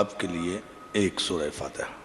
آپ کے لیے ایک سورہ فاتحہ۔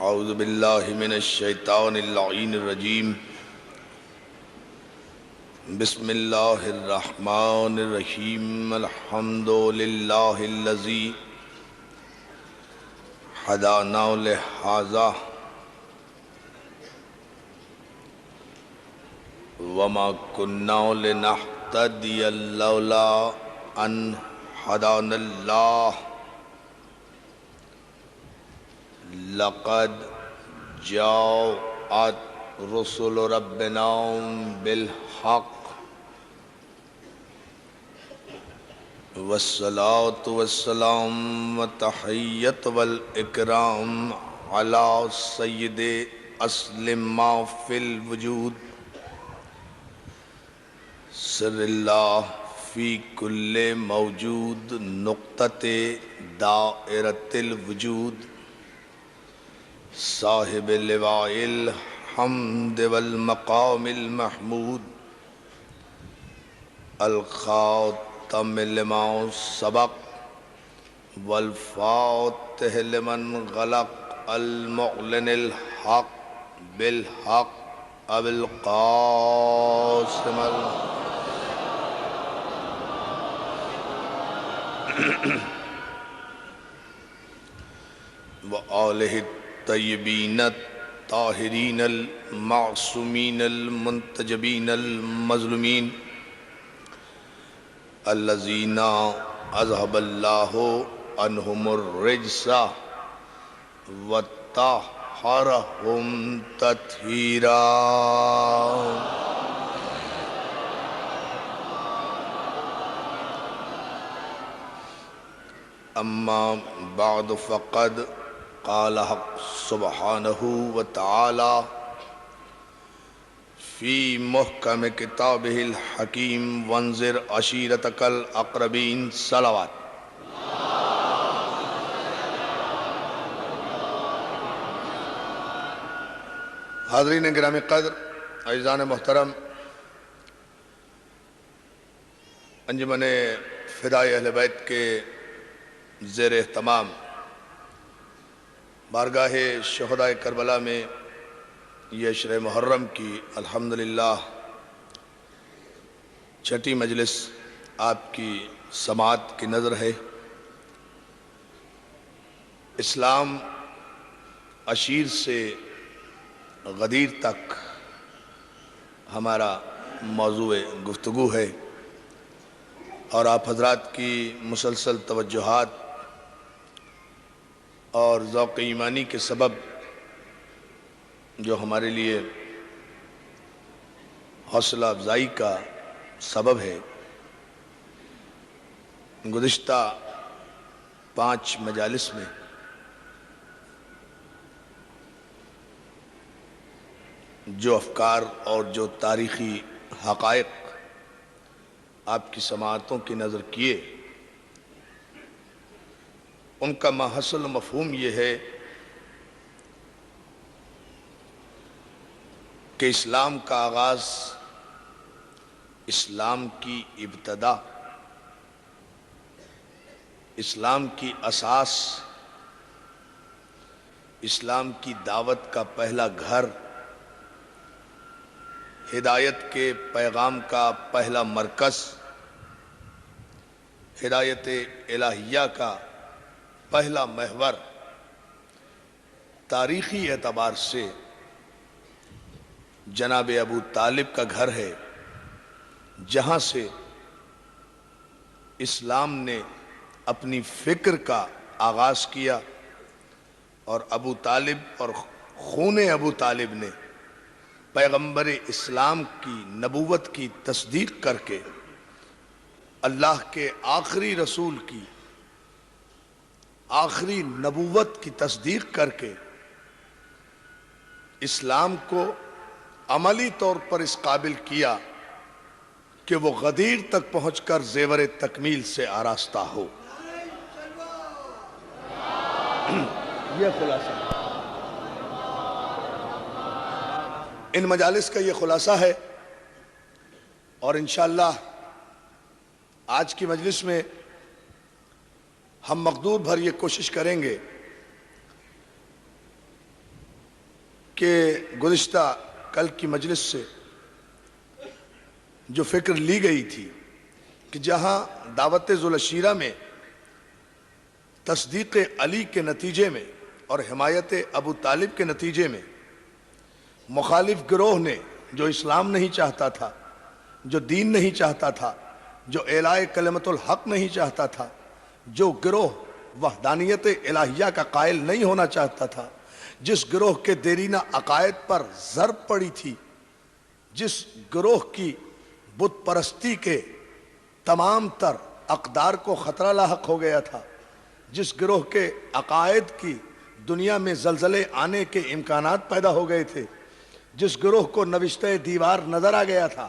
اعوذ باللہ من الشیطان اللعین الرجیم، بسم اللہ الرحمن الرحیم، الحمد للہ الذی ہدانا لہذا وما كنا لنهتدي لولا ان هدانا اللہ، لقد جاءت رسل ربنا بالحق والصلاة والسلام والتحیت والاکرام علی سید اصل ما فی الوجود، سر اللہ فی کل موجود، نقطۃ دائرۃ الوجود، صاحب لواء الحمد والمقام المحمود، الخاتم لما سبق والفاتح لمن غلق، المعلن الحق بالحق، ابو القاسم وآلہ الطیبین الطاہرین المعصومین المنتجبین المظلومین، الذین اذہب اللہ عنہم الرجس وطہرہم تطہیرا۔ اما بعد فقد قال حق سبحانہ وتعالی فی محکم کتابہ الحکیم، وانذر عشیرتک الاقربین۔ صلوات۔ حاضرین گرامی قدر، عزیزان محترم، انجمن فدائے اہل بیت کے زیر اہتمام بارگاہ شہدائے کربلا میں یہ عشر محرم کی الحمدللہ چھٹی مجلس آپ کی سماعت کی نظر ہے۔ اسلام عشیر سے غدیر تک ہمارا موضوع گفتگو ہے، اور آپ حضرات کی مسلسل توجہات اور ذوق ایمانی کے سبب جو ہمارے لیے حوصلہ افزائی کا سبب ہے، گزشتہ 5 مجالس میں جو افکار اور جو تاریخی حقائق آپ کی سماعتوں کی نظر کیے، ان کا ماحصل مفہوم یہ ہے کہ اسلام کا آغاز، اسلام کی ابتدا، اسلام کی اساس، اسلام کی دعوت کا پہلا گھر، ہدایت کے پیغام کا پہلا مرکز، ہدایت الہیہ کا پہلا محور، تاریخی اعتبار سے جناب ابو طالب کا گھر ہے، جہاں سے اسلام نے اپنی فکر کا آغاز کیا، اور ابو طالب اور خون ابو طالب نے پیغمبر اسلام کی نبوت کی تصدیق کر کے اللہ کے آخری رسول کی آخری نبوت کی تصدیق کر کے اسلام کو عملی طور پر اس قابل کیا کہ وہ غدیر تک پہنچ کر زیور تکمیل سے آراستہ ہو۔ یہ خلاصہ ان مجالس کا یہ خلاصہ ہے، اور انشاءاللہ آج کی مجلس میں ہم مقدور بھر یہ کوشش کریں گے کہ گزشتہ کل کی مجلس سے جو فکر لی گئی تھی کہ جہاں دعوت ذوالعشیرہ میں تصدیق علی کے نتیجے میں اور حمایت ابو طالب کے نتیجے میں مخالف گروہ نے جو اسلام نہیں چاہتا تھا، جو دین نہیں چاہتا تھا، جو اعلاء کلمت الحق نہیں چاہتا تھا، جو گروہ وحدانیت الہیہ کا قائل نہیں ہونا چاہتا تھا، جس گروہ کے دیرینہ عقائد پر ضرب پڑی تھی، جس گروہ کی بت پرستی کے تمام تر اقدار کو خطرہ لاحق ہو گیا تھا، جس گروہ کے عقائد کی دنیا میں زلزلے آنے کے امکانات پیدا ہو گئے تھے، جس گروہ کو نوشتہ دیوار نظر آ گیا تھا،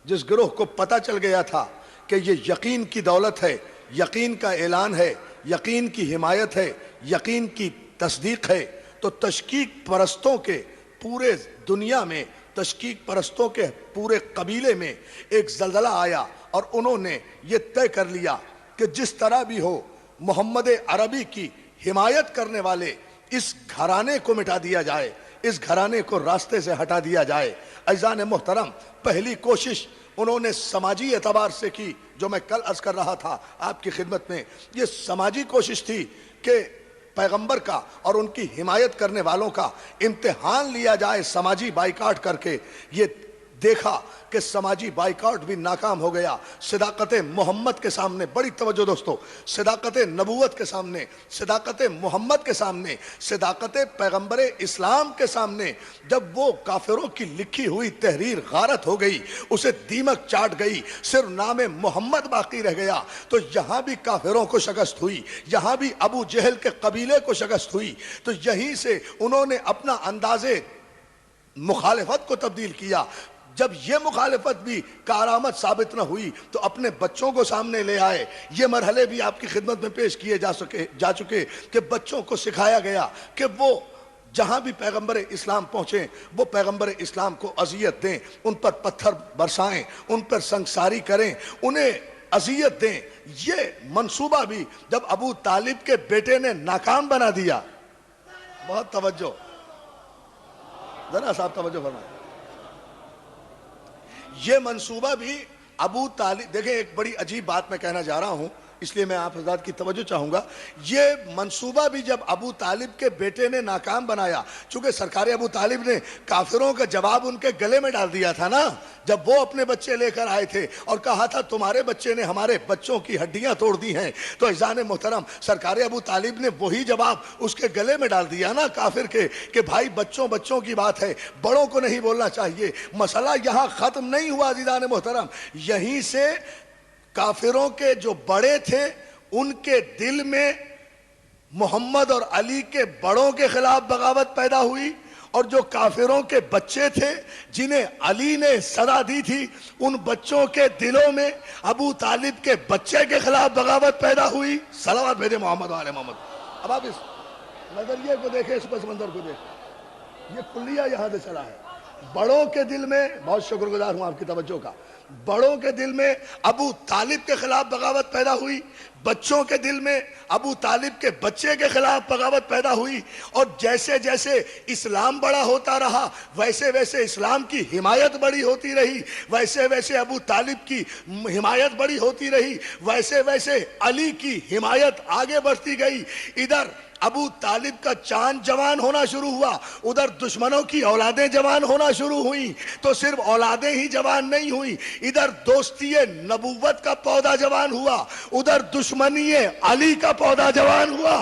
جس گروہ کو پتہ چل گیا تھا کہ یہ یقین کی دولت ہے، یقین کا اعلان ہے، یقین کی حمایت ہے، یقین کی تصدیق ہے، تو تشکیک پرستوں کے پورے دنیا میں، تشکیک پرستوں کے پورے قبیلے میں ایک زلزلہ آیا، اور انہوں نے یہ طے کر لیا کہ جس طرح بھی ہو محمد عربی کی حمایت کرنے والے اس گھرانے کو مٹا دیا جائے، اس گھرانے کو راستے سے ہٹا دیا جائے۔ عزیزان محترم، پہلی کوشش انہوں نے سماجی اعتبار سے کی، جو میں کل عرض کر رہا تھا آپ کی خدمت میں، یہ سماجی کوشش تھی کہ پیغمبر کا اور ان کی حمایت کرنے والوں کا امتحان لیا جائے سماجی بائیکاٹ کر کے۔ یہ دیکھا کہ سماجی بائیکاٹ بھی ناکام ہو گیا۔ صداقت محمد کے سامنے، بڑی توجہ دوستو، صداقت نبوت کے سامنے، صداقت محمد کے سامنے، صداقت پیغمبر اسلام کے سامنے جب وہ کافروں کی لکھی ہوئی تحریر غارت ہو گئی، اسے دیمک چاٹ گئی، صرف نام محمد باقی رہ گیا، تو یہاں بھی کافروں کو شکست ہوئی، یہاں بھی ابو جہل کے قبیلے کو شکست ہوئی۔ تو یہیں سے انہوں نے اپنا انداز مخالفت کو تبدیل کیا۔ جب یہ مخالفت بھی کارآمد ثابت نہ ہوئی تو اپنے بچوں کو سامنے لے آئے۔ یہ مرحلے بھی آپ کی خدمت میں پیش کیے جا چکے کہ بچوں کو سکھایا گیا کہ وہ جہاں بھی پیغمبر اسلام پہنچیں وہ پیغمبر اسلام کو اذیت دیں، ان پر پتھر برسائیں، ان پر سنگساری کریں، انہیں اذیت دیں۔ یہ منصوبہ بھی جب ابو طالب کے بیٹے نے ناکام بنا دیا، بہت توجہ، ذرا صاحب توجہ فرمائیں، یہ منصوبہ بھی ابو طالب، دیکھیں ایک بڑی عجیب بات میں کہنا جا رہا ہوں، اس لیے میں آپ حضرات کی توجہ چاہوں گا۔ یہ منصوبہ بھی جب ابو طالب کے بیٹے نے ناکام بنایا، چونکہ سرکار ابو طالب نے کافروں کا جواب ان کے گلے میں ڈال دیا تھا نا، جب وہ اپنے بچے لے کر آئے تھے اور کہا تھا تمہارے بچے نے ہمارے بچوں کی ہڈیاں توڑ دی ہیں، تو عزیزان محترم سرکار ابو طالب نے وہی جواب اس کے گلے میں ڈال دیا نا کافر کے، کہ بھائی بچوں کی بات ہے، بڑوں کو نہیں بولنا چاہیے۔ مسئلہ یہاں ختم نہیں ہوا عزیزان محترم، یہیں سے کافروں کے جو بڑے تھے ان کے دل میں محمد اور علی کے بڑوں کے خلاف بغاوت پیدا ہوئی، اور جو کافروں کے بچے تھے جنہیں علی نے سزا دی تھی ان بچوں کے دلوں میں ابو طالب کے بچے کے خلاف بغاوت پیدا ہوئی۔ صلوات بھیجے محمد وعلی محمد۔ اب آپ اس نظریے کو دیکھیں، اس پس منظر کو دیکھیں، یہ کلیہ یہاں سے چلا ہے۔ بڑوں کے دل میں، بہت شکر گزار ہوں آپ کی توجہ کا، بڑوں کے دل میں ابو طالب کے خلاف بغاوت پیدا ہوئی، بچوں کے دل میں ابو طالب کے بچے کے خلاف بغاوت پیدا ہوئی، اور جیسے جیسے اسلام بڑا ہوتا رہا ویسے ویسے اسلام کی حمایت بڑی ہوتی رہی، ویسے ویسے ابو طالب کی حمایت بڑی ہوتی رہی، ویسے ویسے علی کی حمایت آگے بڑھتی گئی۔ ادھر ابو طالب کا چاند جوان ہونا شروع ہوا، ادھر دشمنوں کی اولادیں جوان ہونا شروع ہوئیں، تو صرف اولادیں ہی جوان نہیں ہوئیں، ادھر دوستی نبوت کا پودا جوان ہوا، ادھر دشمنی علی کا پودا جوان ہوا۔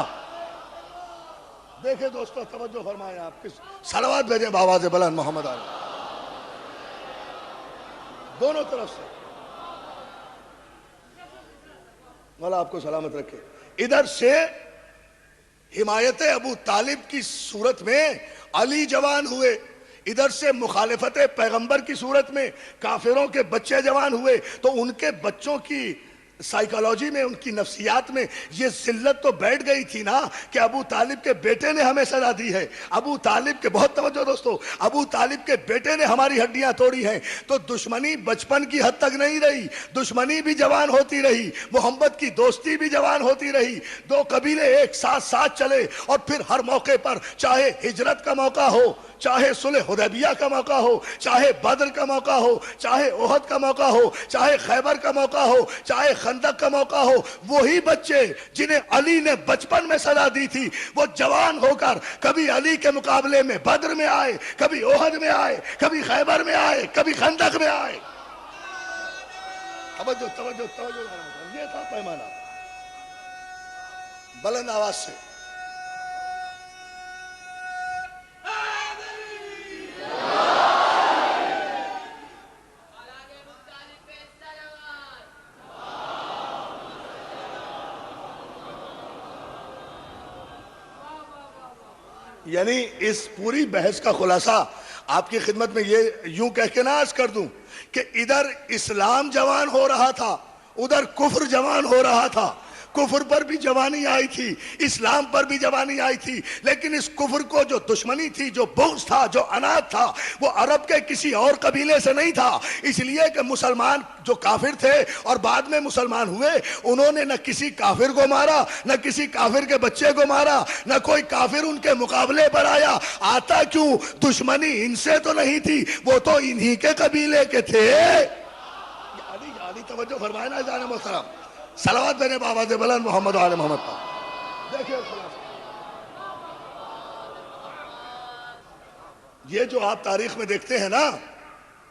دیکھیں دوستو، توجہ فرمائیں، آپ کس صلوات بھیجیں بآواز بلند محمد علی، دونوں طرف سے مولا آپ کو سلامت رکھے. ادھر سے حمایت ابو طالب کی صورت میں علی جوان ہوئے، ادھر سے مخالفت پیغمبر کی صورت میں کافروں کے بچے جوان ہوئے. تو ان کے بچوں کی سائیکالوجی میں، ان کی نفسیات میں یہ ذلت تو بیٹھ گئی تھی نا کہ ابو طالب کے بیٹے نے ہمیں سزا دی ہے، ابو طالب کے، بہت توجہ دوستو، ابو طالب کے بیٹے نے ہماری ہڈیاں توڑی ہیں. تو دشمنی بچپن کی حد تک نہیں رہی، دشمنی بھی جوان ہوتی رہی، محمد کی دوستی بھی جوان ہوتی رہی. دو قبیلے ایک ساتھ ساتھ چلے، اور پھر ہر موقع پر، چاہے ہجرت کا موقع ہو، چاہے صلح حدیبیہ کا موقع ہو، چاہے بدر کا موقع ہو، چاہے احد کا موقع ہو، چاہے خیبر کا موقع ہو، چاہے خندق کا موقع ہو، وہی بچے جنہیں علی نے بچپن میں سزا دی تھی وہ جوان ہو کر کبھی علی کے مقابلے میں بدر میں آئے، کبھی احد میں آئے، کبھی خیبر میں آئے، کبھی خندق میں آئے. توجہ توجہ توجہ، یہ تھا پیمانہ. بلند آواز سے یعنی اس پوری بحث کا خلاصہ آپ کی خدمت میں یہ یوں کہہ کے نہ عرض کر دوں کہ ادھر اسلام جوان ہو رہا تھا، ادھر کفر جوان ہو رہا تھا. کفر پر بھی جوانی آئی تھی، اسلام پر بھی جوانی آئی تھی، لیکن اس کفر کو جو دشمنی تھی، جو بغض تھا، جو عناد تھا، وہ عرب کے کسی اور قبیلے سے نہیں تھا. اس لیے کہ مسلمان جو کافر تھے اور بعد میں مسلمان ہوئے، انہوں نے نہ کسی کافر کو مارا، نہ کسی کافر کے بچے کو مارا، نہ کوئی کافر ان کے مقابلے پر آیا. آتا کیوں؟ دشمنی ان سے تو نہیں تھی، وہ تو انہی کے قبیلے کے تھے. علی توجہ فرمائے نا جان محترم. صلوات بنے بآواز بلند محمد و آل محمد پر. دیکھیں یہ جو آپ تاریخ میں دیکھتے ہیں نا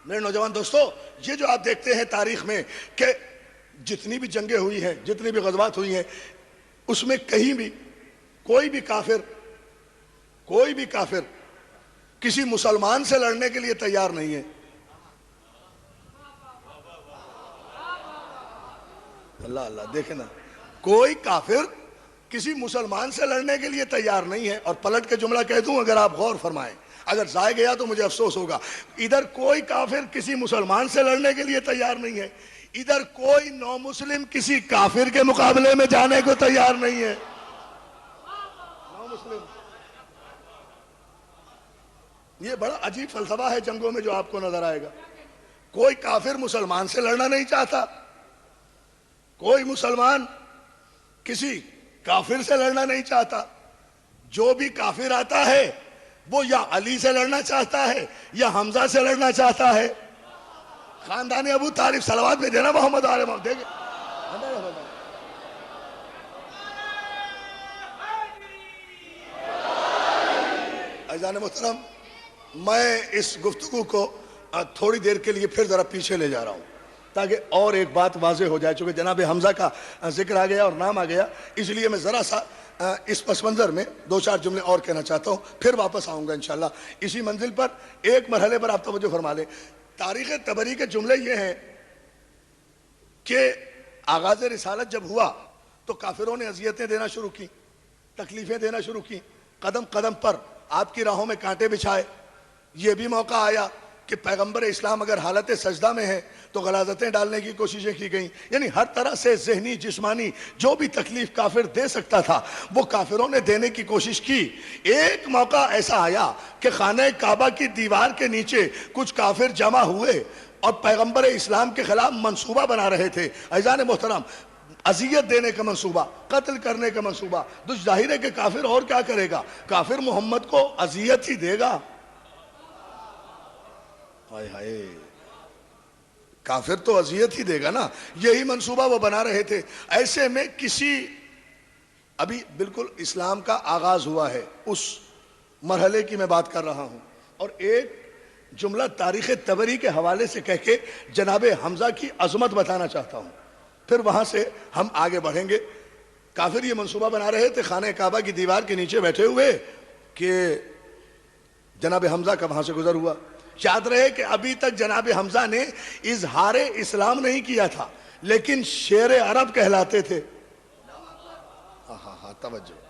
میرے نوجوان دوستو، یہ جو آپ دیکھتے ہیں تاریخ میں کہ جتنی بھی جنگیں ہوئی ہیں، جتنی بھی غزوات ہوئی ہیں، اس میں کہیں بھی کوئی بھی کافر کسی مسلمان سے لڑنے کے لیے تیار نہیں ہے. اللہ اللہ، دیکھیں نا، کوئی کافر کسی مسلمان سے لڑنے کے لیے تیار نہیں ہے. اور پلٹ کے جملہ کہہ دوں اگر آپ غور فرمائیں، اگر ضائع گیا تو مجھے افسوس ہوگا. ادھر کوئی کافر کسی مسلمان سے لڑنے کے لیے تیار نہیں ہے، ادھر کوئی نو مسلم کسی کافر کے مقابلے میں جانے کو تیار نہیں ہے. نو مسلم، یہ بڑا عجیب فلسفہ ہے جنگوں میں جو آپ کو نظر آئے گا. کوئی کافر مسلمان سے لڑنا نہیں چاہتا، کوئی مسلمان کسی کافر سے لڑنا نہیں چاہتا. جو بھی کافر آتا ہے وہ یا علی سے لڑنا چاہتا ہے یا حمزہ سے لڑنا چاہتا ہے. خاندان ابو طالب صلوات میں دینا محمد آل محمد. دیکھیں عزیزان محترم، میں اس گفتگو کو تھوڑی دیر کے لیے پھر ذرا پیچھے لے جا رہا ہوں تاکہ اور ایک بات واضح ہو جائے. چونکہ جناب حمزہ کا ذکر آ گیا اور نام آ گیا، اس لیے میں ذرا سا اس پس منظر میں دو چار جملے اور کہنا چاہتا ہوں، پھر واپس آؤں گا انشاءاللہ اسی منزل پر. ایک مرحلے پر آپ توجہ فرما لیں. تاریخ طبری کے جملے یہ ہیں کہ آغاز رسالت جب ہوا تو کافروں نے اذیتیں دینا شروع کی، تکلیفیں دینا شروع کی، قدم قدم پر آپ کی راہوں میں کانٹے بچھائے. یہ بھی موقع آیا کہ پیغمبر اسلام اگر حالت سجدہ میں ہے تو غلاظتیں ڈالنے کی کوششیں کی گئیں. یعنی ہر طرح سے ذہنی جسمانی جو بھی تکلیف کافر دے سکتا تھا وہ کافروں نے دینے کی کوشش کی. ایک موقع ایسا آیا کہ خانہ کعبہ کی دیوار کے نیچے کچھ کافر جمع ہوئے اور پیغمبر اسلام کے خلاف منصوبہ بنا رہے تھے. عزیزان محترم، اذیت دینے کا منصوبہ، قتل کرنے کا منصوبہ. تو ظاہر ہے کہ کافر اور کیا کرے گا؟ کافر محمد کو اذیت ہی دے گا. ہائے ہائے، کافر تو اذیت ہی دے گا نا. یہی منصوبہ وہ بنا رہے تھے. ایسے میں ابھی بالکل اسلام کا آغاز ہوا ہے، اس مرحلے کی میں بات کر رہا ہوں. اور ایک جملہ تاریخ طبری کے حوالے سے کہہ کے جناب حمزہ کی عظمت بتانا چاہتا ہوں، پھر وہاں سے ہم آگے بڑھیں گے. کافر یہ منصوبہ بنا رہے تھے خانہ کعبہ کی دیوار کے نیچے بیٹھے ہوئے کہ جناب حمزہ کا وہاں سے گزر ہوا. یاد رہے کہ ابھی تک جناب حمزہ نے اظہار اسلام نہیں کیا تھا، لیکن شیر عرب کہلاتے تھے. ہاں توجہ،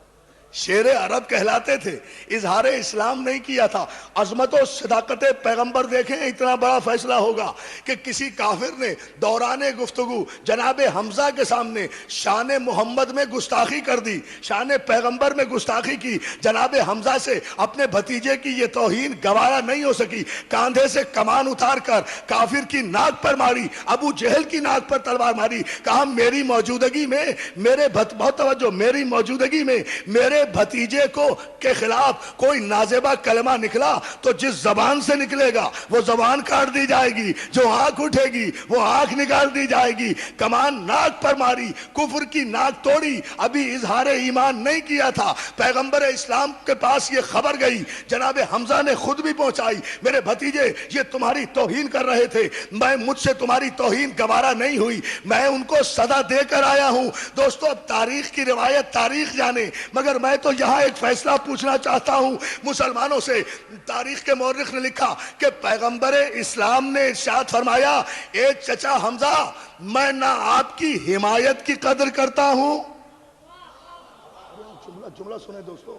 شیر عرب کہلاتے تھے، اظہار اسلام نہیں کیا تھا۔ عظمت و صداقت پیغمبر دیکھیں، اتنا بڑا فیصلہ ہوگا کہ کسی کافر نے دوران گفتگو جناب حمزہ کے سامنے شان محمد میں گستاخی کر دی، شان پیغمبر میں گستاخی کی، جناب حمزہ سے اپنے بھتیجے کی یہ توہین گوارا نہیں ہو سکی، کاندھے سے کمان اتار کر کافر کی ناک پر ماری، ابو جہل کی ناک پر تلوار ماری، کہا میری موجودگی میں بہت توجہ، میری موجودگی میں میرے بھتیجے کو کے خلاف کوئی نازیبہ کلمہ نکلا تو جس زبان سے نکلے گا وہ زبان کاٹ دی جائے گی، جو آنکھ اٹھے گی وہ آنکھ نکال دی جائے گی۔ کمان ناک پر ماری، کفر کی ناک توڑی، ابھی اظہار ایمان نہیں کیا تھا، پیغمبر اسلام کے پاس یہ خبر گئی، جناب حمزہ نے خود بھی پہنچائی، میرے بھتیجے یہ تمہاری توہین کر رہے تھے، مجھ سے تمہاری توہین گوارا نہیں ہوئی، میں ان کو سزا دے کر آیا ہوں۔ دوستو اب تاریخ کی روایت تاریخ جانے، مگر میں تو یہاں ایک فیصلہ پوچھنا چاہتا ہوں مسلمانوں سے۔ تاریخ کے مورخ نے لکھا کہ پیغمبر اسلام نے ارشاد فرمایا، اے چچا حمزہ، میں نہ آپ کی حمایت کی قدر کرتا ہوں، جملہ سنیں دوستو،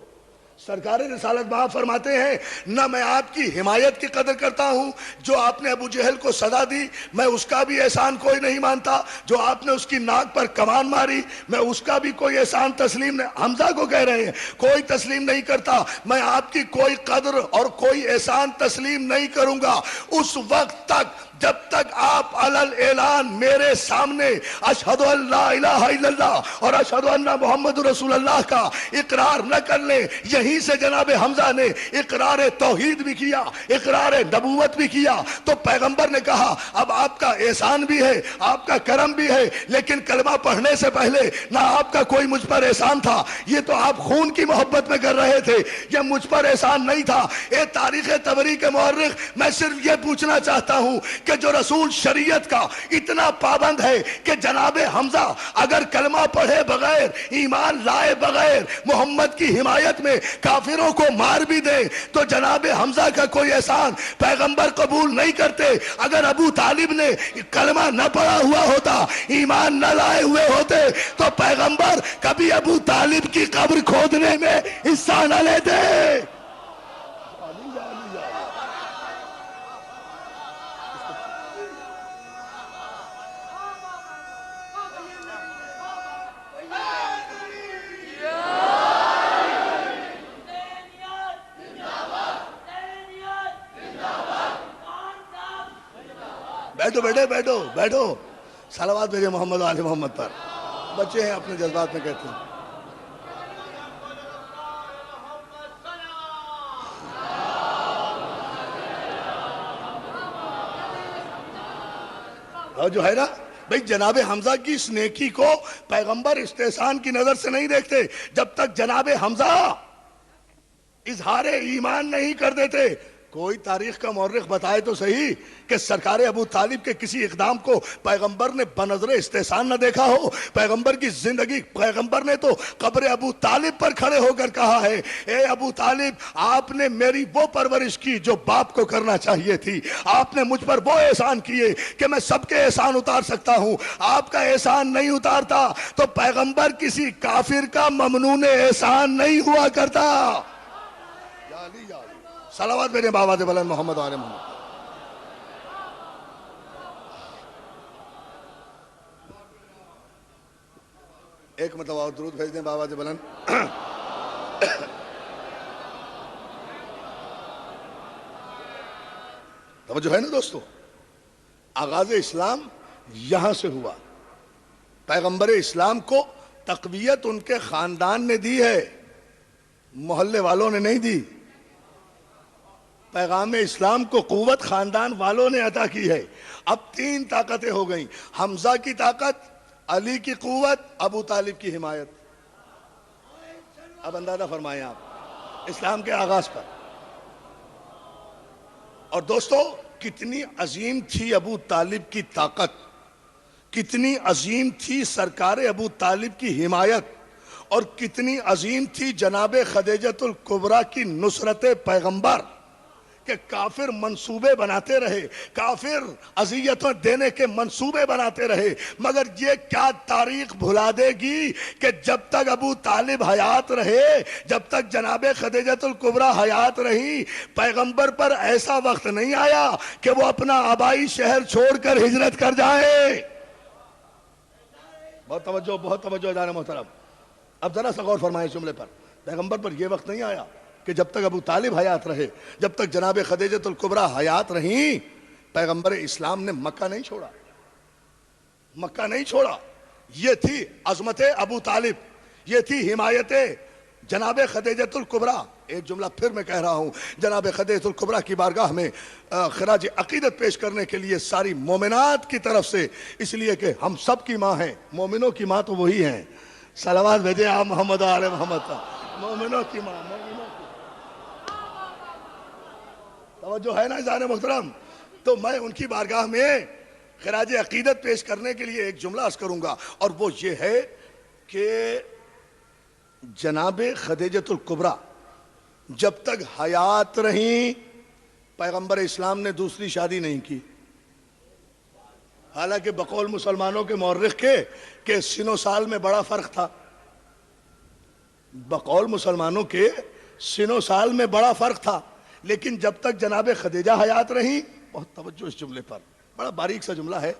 سرکار رسالت بہا فرماتے ہیں، نہ میں آپ کی حمایت کی قدر کرتا ہوں، جو آپ نے ابو جہل کو سزا دی میں اس کا بھی احسان کوئی نہیں مانتا، جو آپ نے اس کی ناک پر کمان ماری میں اس کا بھی کوئی احسان تسلیم نہیں، حمزہ کو کہہ رہے ہیں کوئی تسلیم نہیں کرتا، میں آپ کی کوئی قدر اور کوئی احسان تسلیم نہیں کروں گا اس وقت تک جب تک آپ علل اعلان میرے سامنے اشہدو ان لا الہ الا اللہ اور اشہدو ان محمد رسول اللہ کا اقرار نہ کر لیں۔ یہیں سے جناب حمزہ نے اقرار توحید بھی کیا، اقرار نبوت بھی کیا، تو پیغمبر نے کہا اب آپ کا احسان بھی ہے، آپ کا کرم بھی ہے، لیکن کلمہ پڑھنے سے پہلے نہ آپ کا کوئی مجھ پر احسان تھا، یہ تو آپ خون کی محبت میں کر رہے تھے، یہ مجھ پر احسان نہیں تھا۔ اے تاریخ طبری کے مورخ، میں صرف یہ پوچھنا چاہتا ہوں کہ جو رسول شریعت کا اتنا پابند ہے کہ جناب حمزہ اگر کلمہ پڑھے بغیر، ایمان لائے بغیر محمد کی حمایت میں کافروں کو مار بھی دے تو جناب حمزہ کا کوئی احسان پیغمبر قبول نہیں کرتے۔ اگر ابو طالب نے کلمہ نہ پڑھا ہوا ہوتا، ایمان نہ لائے ہوئے ہوتے تو پیغمبر کبھی ابو طالب کی قبر کھودنے میں حصہ نہ لیتے۔ بیٹھو بیٹھو بیٹھو بیٹھو، صلوات بھیجے محمد و آل محمد پر، بچے ہیں اپنے جذبات میں کہتے ہیں۔ اور جو ہے نا بھئی جناب حمزہ کی اس نیکی کو پیغمبر استحسان کی نظر سے نہیں دیکھتے جب تک جناب حمزہ اظہار ایمان نہیں کر دیتے۔ کوئی تاریخ کا مورخ بتائے تو صحیح کہ سرکار ابو طالب کے کسی اقدام کو پیغمبر نے بنظر استحسان نہ دیکھا ہو۔ پیغمبر کی زندگی، پیغمبر نے تو قبر ابو طالب پر کھڑے ہو کر کہا ہے، اے ابو طالب، آپ نے میری وہ پرورش کی جو باپ کو کرنا چاہیے تھی، آپ نے مجھ پر وہ احسان کیے کہ میں سب کے احسان اتار سکتا ہوں، آپ کا احسان نہیں اتارتا تو پیغمبر کسی کافر کا ممنون احسان نہیں ہوا کرتا۔ صلوات میرے بابا دے بلند محمد و آل محمد۔ ایک مرتبہ اور درود بھیج دیں بابا دے بلند۔ توجہ ہے نا دوستو، آغاز اسلام یہاں سے ہوا۔ پیغمبر اسلام کو تقویت ان کے خاندان نے دی ہے، محلے والوں نے نہیں دی۔ پیغام اسلام کو قوت خاندان والوں نے عطا کی ہے۔ اب تین طاقتیں ہو گئیں، حمزہ کی طاقت، علی کی قوت، ابو طالب کی حمایت۔ اب اندازہ فرمائیں آپ اسلام کے آغاز پر۔ اور دوستو کتنی عظیم تھی ابو طالب کی طاقت، کتنی عظیم تھی سرکار ابو طالب کی حمایت، اور کتنی عظیم تھی جناب خدیجۃ الکبریٰ کی نصرت پیغمبر کہ کافر منصوبے بناتے رہے، کافر اذیتوں دینے کے منصوبے بناتے رہے، مگر یہ کیا تاریخ بھلا دے گی کہ جب تک ابو طالب حیات رہے، جب تک جناب خدیجہ الکبریٰ حیات رہی، پیغمبر پر ایسا وقت نہیں آیا کہ وہ اپنا آبائی شہر چھوڑ کر ہجرت کر جائے۔ بہت توجہ جانے محترم، اب ذرا سا غور فرمائیں اس جملے پر۔ پیغمبر پر یہ وقت نہیں آیا کہ جب تک ابو طالب حیات رہے، جب تک جناب خدیجہ الکبریٰ حیات رہیں، پیغمبر اسلام نے مکہ نہیں چھوڑا، مکہ نہیں چھوڑا۔ یہ تھی عظمت ابو طالب، یہ تھی حمایت جناب خدیجہ الکبریٰ۔ ایک جملہ پھر میں کہہ رہا ہوں، جناب خدیجہ الکبریٰ کی بارگاہ میں خراج عقیدت پیش کرنے کے لیے ساری مومنات کی طرف سے، اس لیے کہ ہم سب کی ماں ہیں، مومنوں کی ماں تو وہی ہیں، صلوات بھیجیں آپ محمد آل محمد، مومنوں کی ماں، مومنوں کی توجہ ہے نا عزیزان محترم۔ تو میں ان کی بارگاہ میں خراج عقیدت پیش کرنے کے لیے ایک جملہ عرض کروں گا، اور وہ یہ ہے کہ جناب خدیجہ الکبریٰ جب تک حیات رہیں، پیغمبر اسلام نے دوسری شادی نہیں کی، حالانکہ بقول مسلمانوں کے مورخ کے کہ سن و سال میں بڑا فرق تھا، بقول مسلمانوں کے سن و سال میں بڑا فرق تھا، لیکن جب تک جناب خدیجہ حیات رہیں، بہت توجہ اس جملے پر، بڑا باریک سا جملہ ہے،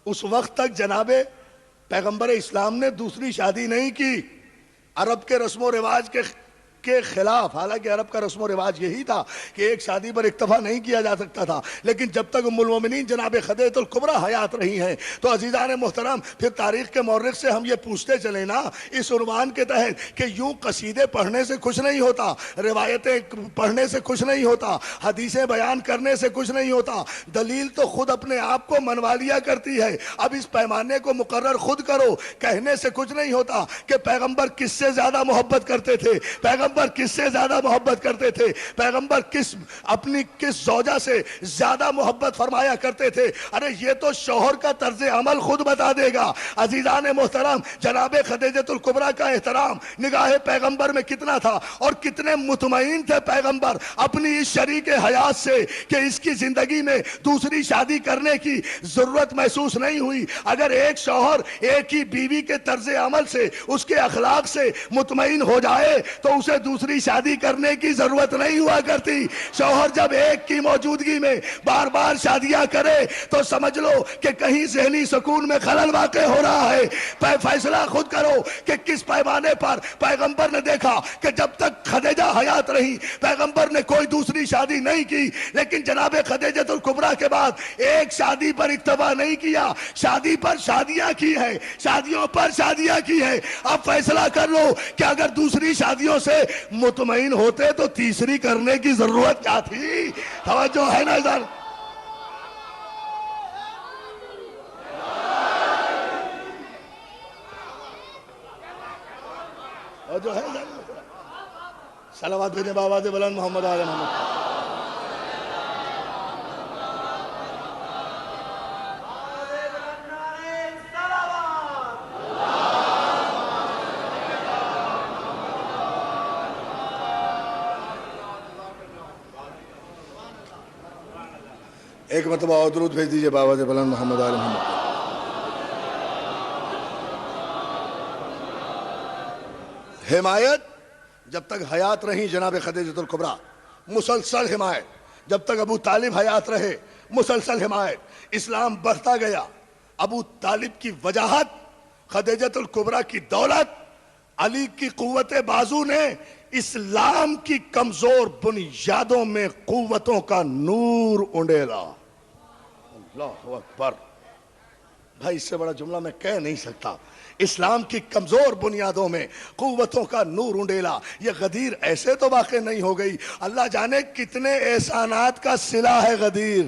اس وقت تک جناب پیغمبر اسلام نے دوسری شادی نہیں کی، عرب کے رسم و رواج کے خلاف۔ حالانکہ عرب کا رسم و رواج یہی تھا کہ ایک شادی پر اکتفا نہیں کیا جا سکتا تھا، لیکن جب تک ام المومنین جناب خدیجہ الکبریٰ حیات رہی ہیں تو عزیزان محترم پھر تاریخ کے مورخ سے ہم یہ پوچھتے چلیں نا اس عنوان کے تحت کہ یوں قصیدے پڑھنے سے کچھ نہیں ہوتا، روایتیں پڑھنے سے کچھ نہیں ہوتا، حدیثیں بیان کرنے سے کچھ نہیں ہوتا، دلیل تو خود اپنے آپ کو منوا لیا کرتی ہے۔ اب اس پیمانے کو مقرر خود کرو، کہنے سے کچھ نہیں ہوتا کہ پیغمبر کس سے زیادہ محبت کرتے تھے، پیغمبر کس سے زیادہ محبت کرتے تھے، پیغمبر اپنی کس زوجہ سے زیادہ محبت فرمایا کرتے تھے، ارے یہ تو شوہر کا طرز عمل خود بتا دے گا۔ عزیزان محترم جناب خدیجہ الکبریٰ کا احترام نگاہ پیغمبر میں کتنا تھا، اور کتنے مطمئن تھے پیغمبر اپنی اس شریک حیات سے کہ اس کی زندگی میں دوسری شادی کرنے کی ضرورت محسوس نہیں ہوئی۔ اگر ایک شوہر ایک ہی بیوی کے طرز عمل سے، اس کے اخلاق سے مطمئن ہو جائے تو اسے دوسری شادی کرنے کی ضرورت نہیں ہوا کرتی۔ شوہر جب ایک کی موجودگی میں بار بار شادیاں کرے تو سمجھ لو کہ کہیں ذہنی سکون میں خلل واقع ہو رہا ہے۔ فیصلہ خود کرو کہ کس پیمانے پر پیغمبر نے دیکھا کہ جب تک خدیجہ حیات رہی پیغمبر نے کوئی دوسری شادی نہیں کی، لیکن جناب خدیجہ الکبریٰ کے بعد ایک شادی پر اکتفا نہیں کیا، شادی پر شادیاں کی ہے، شادیوں پر شادیاں کی ہے۔ اب فیصلہ کر لو کہ اگر دوسری شادیوں سے مطمئن ہوتے تو تیسری کرنے کی ضرورت کیا تھی؟ توجہ ہے نا ادھر؟ توجہ ہے ادھر؟ صلوات بھیجیں بآواز بلند محمد آل محمد۔ ایک مرتبہ اور درود بھیج دیجئے بآواز بلند محمد آل محمد۔ حمایت جب تک حیات رہی جناب خدیجہ الکبریٰ، مسلسل حمایت، جب تک ابو طالب حیات رہے مسلسل حمایت، اسلام بڑھتا گیا۔ ابو طالب کی وجاہت، خدیجہ الکبریٰ کی دولت، علی کی قوت بازو نے اسلام کی کمزور بنیادوں میں قوتوں کا نور انڈیلا۔ اللہ اکبر، بھائی اس سے بڑا جملہ میں کہہ نہیں سکتا۔ اسلام کی کمزور بنیادوں میں قوتوں کا نور انڈیلا۔ یہ غدیر ایسے تو واقع نہیں ہو گئی، اللہ جانے کتنے احسانات کا صلہ ہے غدیر،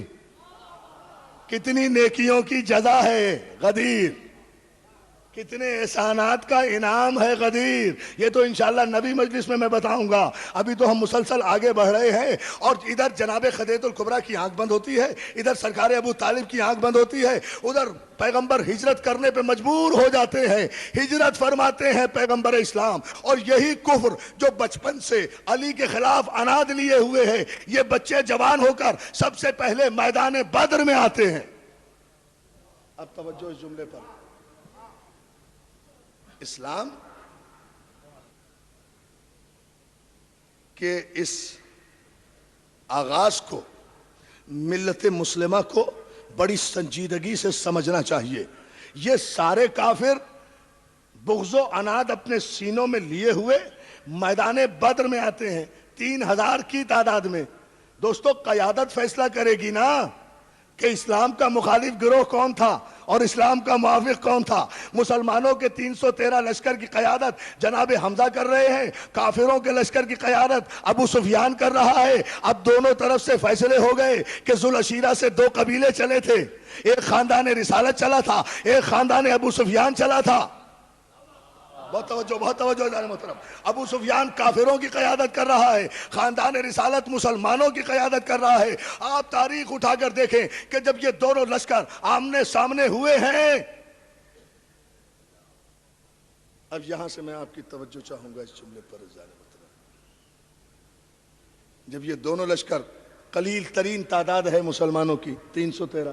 کتنی نیکیوں کی جزا ہے غدیر۔ کتنے احسانات کا انعام ہے غدیر. یہ تو انشاءاللہ نبی مجلس میں بتاؤں گا. ابھی تو ہم مسلسل آگے بڑھ رہے ہیں اور ادھر جناب خدیجہ الکبریٰ کی آنکھ بند ہوتی ہے, ادھر سرکار ابو طالب کی آنکھ بند ہوتی ہے, ادھر پیغمبر ہجرت کرنے پہ مجبور ہو جاتے ہیں, ہجرت فرماتے ہیں پیغمبر اسلام. اور یہی کفر جو بچپن سے علی کے خلاف اناد لیے ہوئے ہیں, یہ بچے جوان ہو کر سب سے پہلے میدان بدر میں آتے ہیں. اب توجہ اس جملے پر. اسلام کے اس آغاز کو ملت مسلمہ کو بڑی سنجیدگی سے سمجھنا چاہیے. یہ سارے کافر بغض و عناد اپنے سینوں میں لیے ہوئے میدان بدر میں آتے ہیں 3000 کی تعداد میں. دوستو قیادت فیصلہ کرے گی نا کہ اسلام کا مخالف گروہ کون تھا اور اسلام کا موافق کون تھا. مسلمانوں کے 313 لشکر کی قیادت جناب حمزہ کر رہے ہیں, کافروں کے لشکر کی قیادت ابو سفیان کر رہا ہے. اب دونوں طرف سے فیصلے ہو گئے کہ ذوالعشیرہ سے 2 قبیلے چلے تھے, ایک خاندان رسالت چلا تھا, ایک خاندان ابو سفیان چلا تھا. بہت توجہ جان محترم. ابو سفیان کافروں کی قیادت کر رہا ہے, خاندان رسالت مسلمانوں کی قیادت کر رہا ہے. آپ تاریخ اٹھا کر دیکھیں کہ جب یہ دونوں لشکر آمنے سامنے ہوئے ہیں, اب یہاں سے میں آپ کی توجہ چاہوں گا اس جملے پر جان محترم. جب یہ دونوں لشکر قلیل ترین تعداد ہے مسلمانوں کی 313,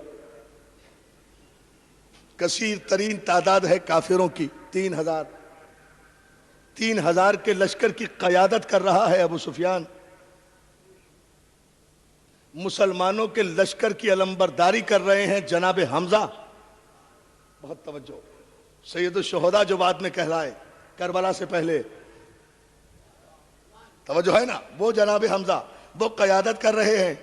کثیر ترین تعداد ہے کافروں کی 3000, 3000 کے لشکر کی قیادت کر رہا ہے ابو سفیان. مسلمانوں کے لشکر کی علمبرداری کر رہے ہیں جناب حمزہ. بہت توجہ. سید الشہداء جو بعد میں کہلائے کربلا سے پہلے, توجہ ہے نا, وہ جناب حمزہ وہ قیادت کر رہے ہیں.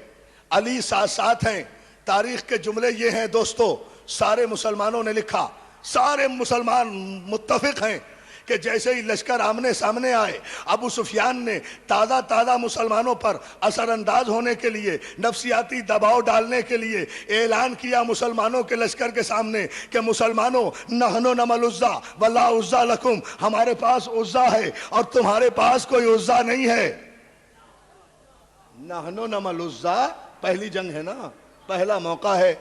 علی ساتھ ساتھ ہیں. تاریخ کے جملے یہ ہیں دوستو, سارے مسلمانوں نے لکھا, سارے مسلمان متفق ہیں کہ جیسے ہی لشکر آمنے سامنے آئے, ابو سفیان نے تازہ مسلمانوں پر اثر انداز ہونے کے لیے, نفسیاتی دباؤ ڈالنے کے لیے اعلان کیا مسلمانوں کے لشکر کے سامنے کہ مسلمانوں, نحن نمل عزا ولا عزا لکم, ہمارے پاس عزا ہے اور تمہارے پاس کوئی عزا نہیں ہے. نحن نمل عزا پہلی جنگ ہے نا, پہلا موقع ہے.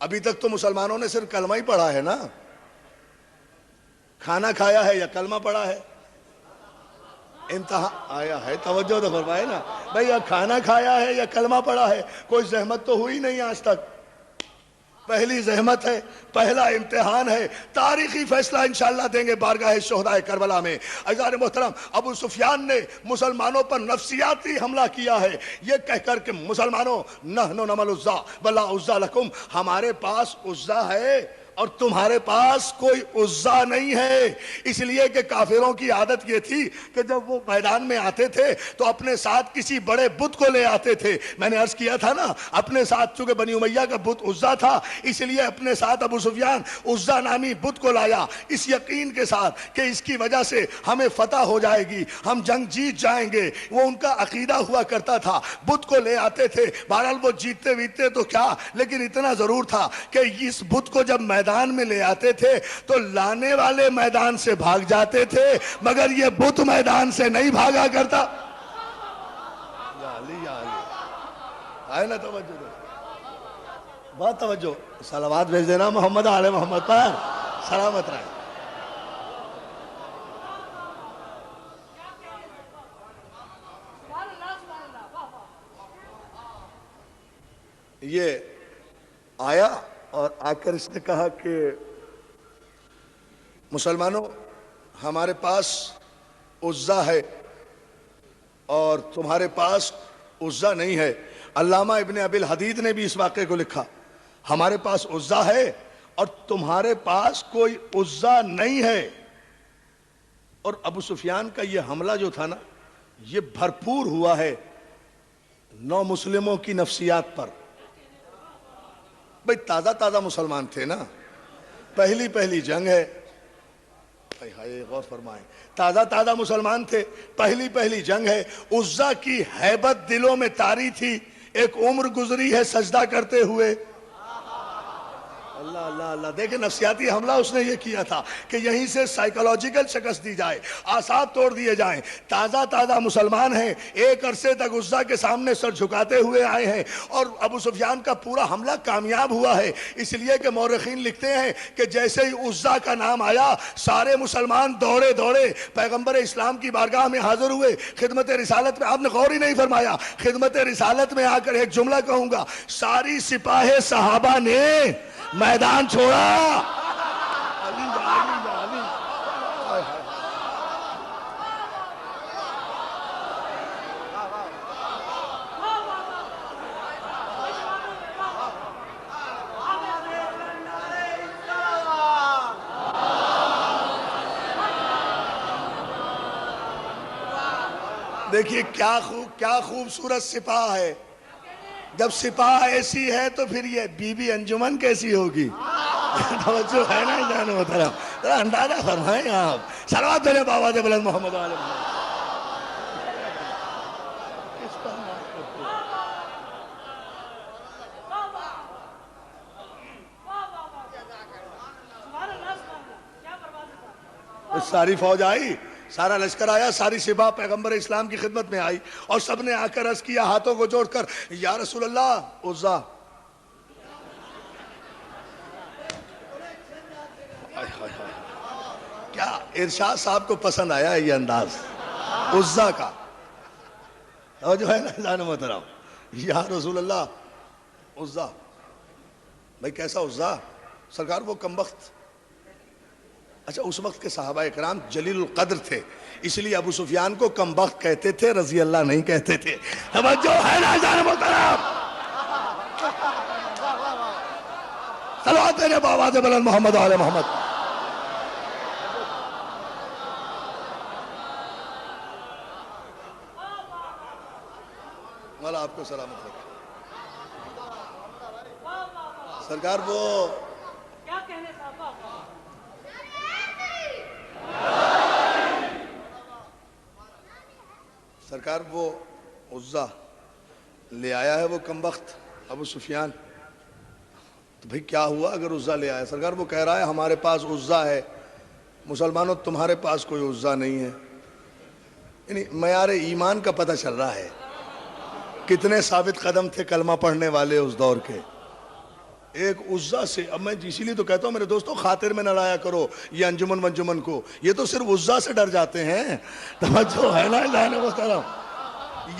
ابھی تک تو مسلمانوں نے صرف کلمہ ہی پڑھا ہے نا, کھانا کھایا ہے یا کلمہ پڑھا ہے. امتحان آیا ہے, توجہ تو فرمائے نا بھئی, کھانا کھایا ہے یا کلمہ پڑھا ہے, کوئی زحمت تو ہوئی نہیں آج تک. پہلی زحمت ہے, پہلا امتحان ہے. تاریخی فیصلہ انشاءاللہ دیں گے بارگاہ شہدائے کربلا میں. عزیزان محترم, ابو سفیان نے مسلمانوں پر نفسیاتی حملہ کیا ہے یہ کہہ کر کہ مسلمانوں, نحن نمل عزا ولا عزا لکم, ہمارے پاس عزا ہے اور تمہارے پاس کوئی عزا نہیں ہے. اس لیے کہ کافروں کی عادت یہ تھی کہ جب وہ میدان میں آتے تھے تو اپنے ساتھ کسی بڑے بت کو لے آتے تھے. میں نے عرض کیا تھا نا, اپنے ساتھ چونکہ بنی امیہ کا بت عزا تھا, اس لیے اپنے ساتھ ابو سفیان عزا نامی بت کو لایا, اس یقین کے ساتھ کہ اس کی وجہ سے ہمیں فتح ہو جائے گی, ہم جنگ جیت جائیں گے. وہ ان کا عقیدہ ہوا کرتا تھا. بت کو لے آتے تھے, بہرحال وہ جیتتے ویتتے تو کیا, لیکن اتنا ضرور تھا کہ اس بت کو جب میدان میں لے آتے تھے تو لانے والے میدان سے بھاگ جاتے تھے, مگر یہ بت میدان سے نہیں بھاگا کرتا. یا علی یا علی, آئے نا توجہ, بہت توجہ. صلوات بھیج دینا محمد آل محمد پر, سلامت رہے. یہ آیا اور آ کر اس نے کہا کہ مسلمانوں, ہمارے پاس عزا ہے اور تمہارے پاس عزا نہیں ہے. علامہ ابن ابی الحدید نے بھی اس واقعے کو لکھا, ہمارے پاس عزا ہے اور تمہارے پاس کوئی عزا نہیں ہے. اور ابو سفیان کا یہ حملہ جو تھا نا, یہ بھرپور ہوا ہے نو مسلموں کی نفسیات پر. بھئی تازہ مسلمان تھے نا, پہلی جنگ ہے. غور فرمائیں, تازہ مسلمان تھے, پہلی جنگ ہے. عزا کی ہیبت دلوں میں طاری تھی, ایک عمر گزری ہے سجدہ کرتے ہوئے. اللہ اللہ اللہ، دیکھیں نفسیاتی حملہ اس نے یہ کیا تھا کہ یہیں سے سائیکولوجیکل شکست دی جائے، اعصاب توڑ دیے جائیں۔ تازہ مسلمان ہیں، ایک عرصے تک عزا کے سامنے سر جھکاتے ہوئے آئے ہیں، اور ابو سفیان کا پورا حملہ کامیاب ہوا ہے۔ اس لیے کہ مورخین لکھتے ہیں کہ جیسے ہی عزا کا نام آیا، سارے مسلمان دوڑے پیغمبر اسلام کی بارگاہ میں حاضر ہوئے۔ خدمت رسالت میں آپ نے غور ہی نہیں فرمایا، خدمت رسالت میں آ کر ایک جملہ کہوں گا، ساری سپاہ صحابہ نے میدان چھوڑا۔ دیکھیے کیا خوبصورت سپاہ ہے۔ جب سپاہ ایسی ہے تو پھر یہ بی بی انجمن کیسی ہوگی؟ توجہ ہے نا جان محترم، ذرا اندازہ فرمائیں آپ۔ صلوات بھیجیں بابا دے بلند محمد علیہ وسلم۔ ساری فوج آئی، سارا لشکر آیا، ساری سپاہ پیغمبر اسلام کی خدمت میں آئی، اور سب نے آ کر عرض کیا ہاتھوں کو جوڑ کر، یا رسول اللہ، عزا۔ کیا ارشاد صاحب کو پسند آیا ہے یہ انداز عزا کا؟ جو ہے نا جان محترم، یا رسول اللہ، عزا۔ بھئی کیسا عزا؟ سرکار وہ کمبخت، اچھا اس وقت کے صحابہ اکرام جلیل القدر تھے، اس لیے ابو سفیان کو کمبخت کہتے تھے، رضی اللہ نہیں کہتے تھے۔ توجہ ہے نا جان محترم؟ صلوات میرے بابا دے بلند محمد علیہ محمد۔ مولا آپ کو سلامت رکھے۔ سرکار وہ کیا کہنے صاحبہ، سرکار وہ عزا لے آیا ہے، وہ کمبخت ابو سفیان۔ تو بھئی کیا ہوا اگر عزا لے آیا؟ سرکار وہ کہہ رہا ہے ہمارے پاس عزا ہے، مسلمانوں تمہارے پاس کوئی عزا نہیں ہے۔ یعنی معیار ایمان کا پتہ چل رہا ہے، کتنے ثابت قدم تھے کلمہ پڑھنے والے اس دور کے۔ ایک عزا سے، اب میں اسی لیے تو کہتا ہوں میرے دوستوں، خاطر میں نہ لایا کرو یہ انجمن ونجمن کو، یہ تو صرف عزا سے ڈر جاتے ہیں۔ توجہ ہے نا جان محترم؟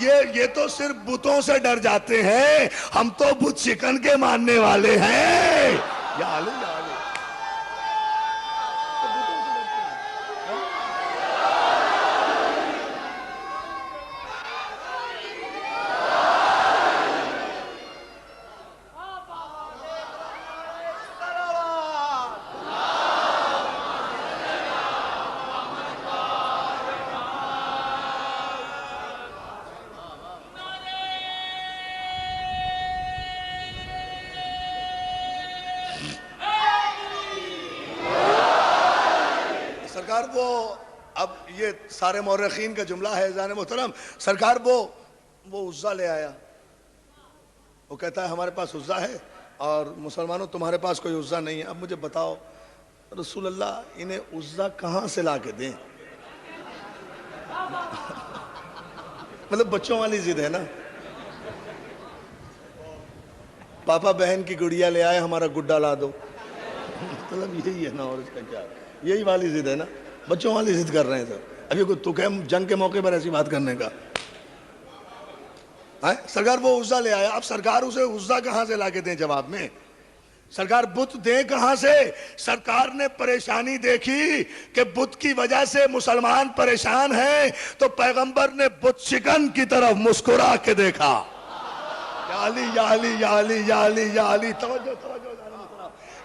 یہ تو صرف بتوں سے ڈر جاتے ہیں، ہم تو بت شکن کے ماننے والے ہیں۔ یا علی یا علی، سرکار وہ، اب یہ سارے مورخین کا جملہ ہے جان محترم، سرکار وہ عزا لے آیا، وہ کہتا ہے ہمارے پاس عزا ہے اور مسلمانوں تمہارے پاس کوئی عزا نہیں ہے۔ اب مجھے بتاؤ رسول اللہ انہیں عزا کہاں سے لا کے دیں؟ مطلب بچوں والی ضد ہے نا، پاپا بہن کی گڑیا لے آئے ہمارا گڈا لا دو، مطلب یہی ہے نا، اور اس کا کیا ہے؟ یہی والی ضد ہے نا، بچوں والی ضد کر رہے ہیں سر۔ ابھی کوئی تو کہ جنگ کے موقع پر ایسی بات کرنے کا؟ سرکار وہ عزا لے آیا، اب سرکار اسے عزا کہاں سے لا کے دیں؟ جواب میں سرکار بت دیں کہاں سے؟ سرکار نے پریشانی دیکھی کہ بت کی وجہ سے مسلمان پریشان ہیں، تو پیغمبر نے بت شکن کی طرف مسکرا کے دیکھا۔ یا علی یا علی یا علی یا علی یا علی، توجہ توجہ۔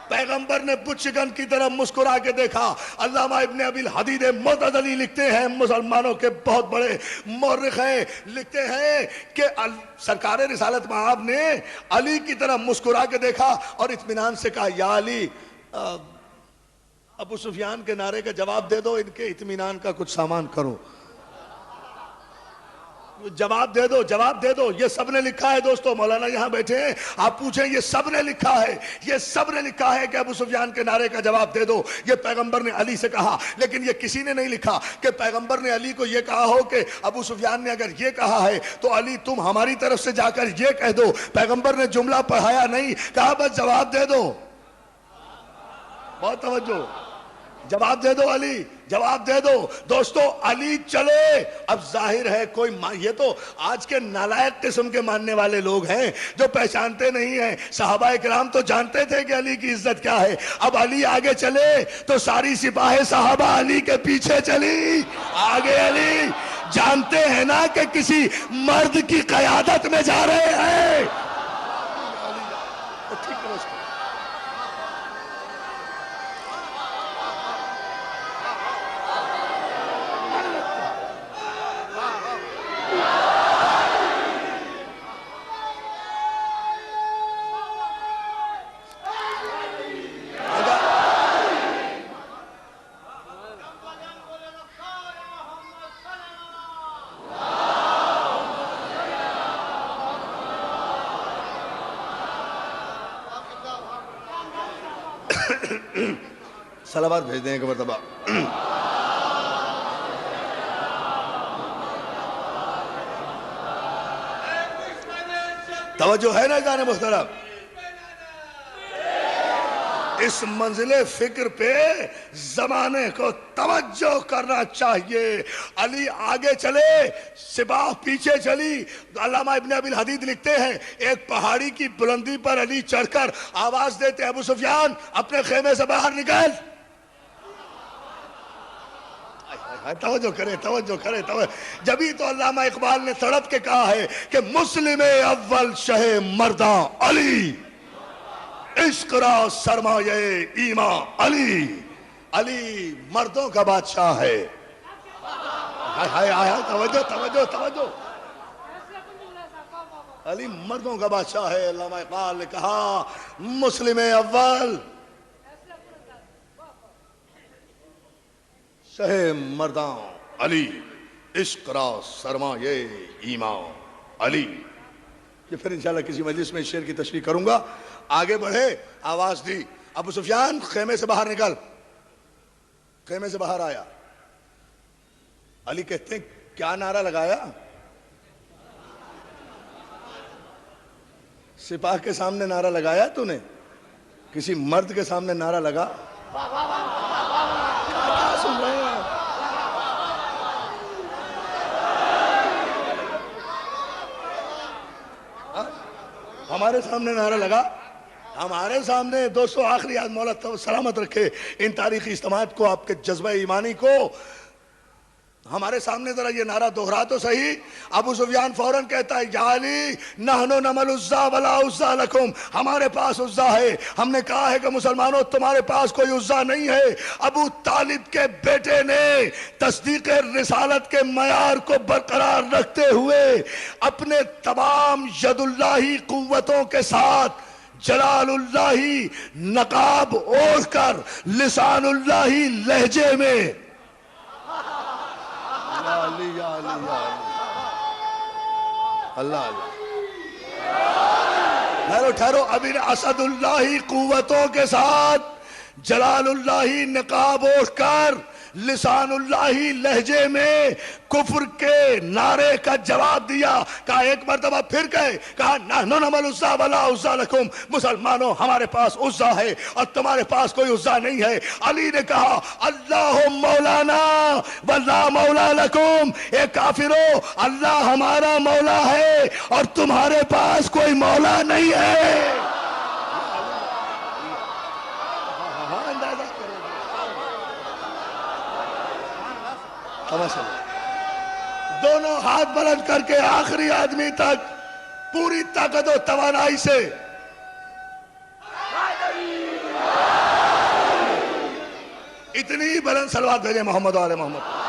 پیغمبر نے بت شکن کی طرف مسکرا کے دیکھا۔ علامہ ابن ابی الحدید معتزلی لکھتے ہیں، مسلمانوں کے بہت بڑے مورخ ہیں، لکھتے ہیں کہ سرکار رسالت مآب نے علی کی طرف مسکرا کے دیکھا اور اطمینان سے کہا، یا علی، ابو سفیان کے نعرے کا جواب دے دو، ان کے اطمینان کا کچھ سامان کرو۔ جواب دے دو، جواب دے دو. یہ سب نے لکھا ہے دوستو، مولانا یہاں بیٹھے ہیں، آپ پوچھیں یہ سب نے لکھا ہے، یہ سب نے لکھا ہے کہ ابو سفیان کے نعرے کا جواب دے دو. یہ پیغمبر نے علی سے کہا، لیکن یہ کسی نے نہیں لکھا کہ پیغمبر نے علی کو یہ کہا ہو کہ ابو سفیان نے اگر یہ کہا ہے تو علی تم ہماری طرف سے جا کر یہ کہہ دو. پیغمبر نے جملہ پڑھایا نہیں، کہا بس جواب دے دو. بہت توجہ، جواب دے دو علی، جواب دے دو. دوستو علی چلے. اب ظاہر ہے کوئی یہ تو آج کے نالائق قسم کے ماننے والے لوگ ہیں جو پہچانتے نہیں ہیں. صحابہ کرام تو جانتے تھے کہ علی کی عزت کیا ہے. اب علی آگے چلے تو ساری سپاہ صحابہ علی کے پیچھے چلی. آگے علی، جانتے ہیں نا کہ کسی مرد کی قیادت میں جا رہے ہیں. صلوات بھیج دیں ایک مرتبہ. توجہ ہے نا جان محترم؟ اس منزل فکر پہ زمانے کو توجہ کرنا چاہیے. علی آگے چلے، سپاہ پیچھے چلی. علامہ ابن ابی الحدید لکھتے ہیں ایک پہاڑی کی بلندی پر علی چڑھ کر آواز دیتے ابو سفیان اپنے خیمے سے باہر نکل. توجہ کرے، توجہ کرے، توجہ. جبھی تو علامہ اقبال نے تڑپ کے کہا ہے کہ مسلم اول شہ مرداں علی، عشق را سرمایہ ایمان علی. علی مردوں کا بادشاہ ہے. توجہ توجہ توجہ. علی مردوں کا بادشاہ ہے. علامہ اقبال نے کہا مسلم اول شہ مرداں علی، عشق را سرمایہ ایمان علی. یہ پھر انشاءاللہ کسی مجلس میں اس شعر کی تشریح کروں گا. آگے بڑھے، آواز دی ابو سفیان خیمے سے باہر نکل. خیمے سے باہر آیا. علی کہتے ہیں کیا نعرہ لگایا؟ سپاہ کے سامنے نعرہ لگایا تو نے؟ کسی مرد کے سامنے نعرہ لگا؟ کیا سن رہے ہیں؟ ہمارے سامنے نعرہ لگا، ہمارے سامنے. دوستو آخری آج مولا سلامت رکھے ان تاریخی اجتماعات کو، آپ کے جذبہ ایمانی کو. ہمارے سامنے ذرا یہ نعرہ دوہرا تو صحیح. ابو سفیان فوراً کہتا ہے یا علی نحنو نمل عزا ولا عزا لکم، ہمارے پاس عزا ہے. ہم نے کہا ہے کہ مسلمانوں تمہارے پاس کوئی عزا نہیں ہے. ابو طالب کے بیٹے نے تصدیق رسالت کے معیار کو برقرار رکھتے ہوئے اپنے تمام ید اللہی قوتوں کے ساتھ جلال اللہی نقاب اوڑھ کر لسان اللہی لہجے میں علی یا علی یا علی اللہ اللہ. ٹھہرو ٹھہرو. ابھی اسد اللہ قوتوں کے ساتھ جلال اللہ نقاب اوڑھ کر لسان اللہ لہجے میں کفر کے نعرے کا جواب دیا. کہا ایک مرتبہ پھر کہا نحنو نمل عزا ولا عزا لکم، مسلمانوں ہمارے پاس عزا ہے اور تمہارے پاس کوئی عزا نہیں ہے. علی نے کہا اللہ مولانا ولا مولا لکم، اے کافرو اللہ ہمارا مولا ہے اور تمہارے پاس کوئی مولا نہیں ہے. دونوں ہاتھ بلند کر کے آخری آدمی تک پوری طاقت و توانائی سے اتنی بلند صلوات بھیجے محمد و آل محمد.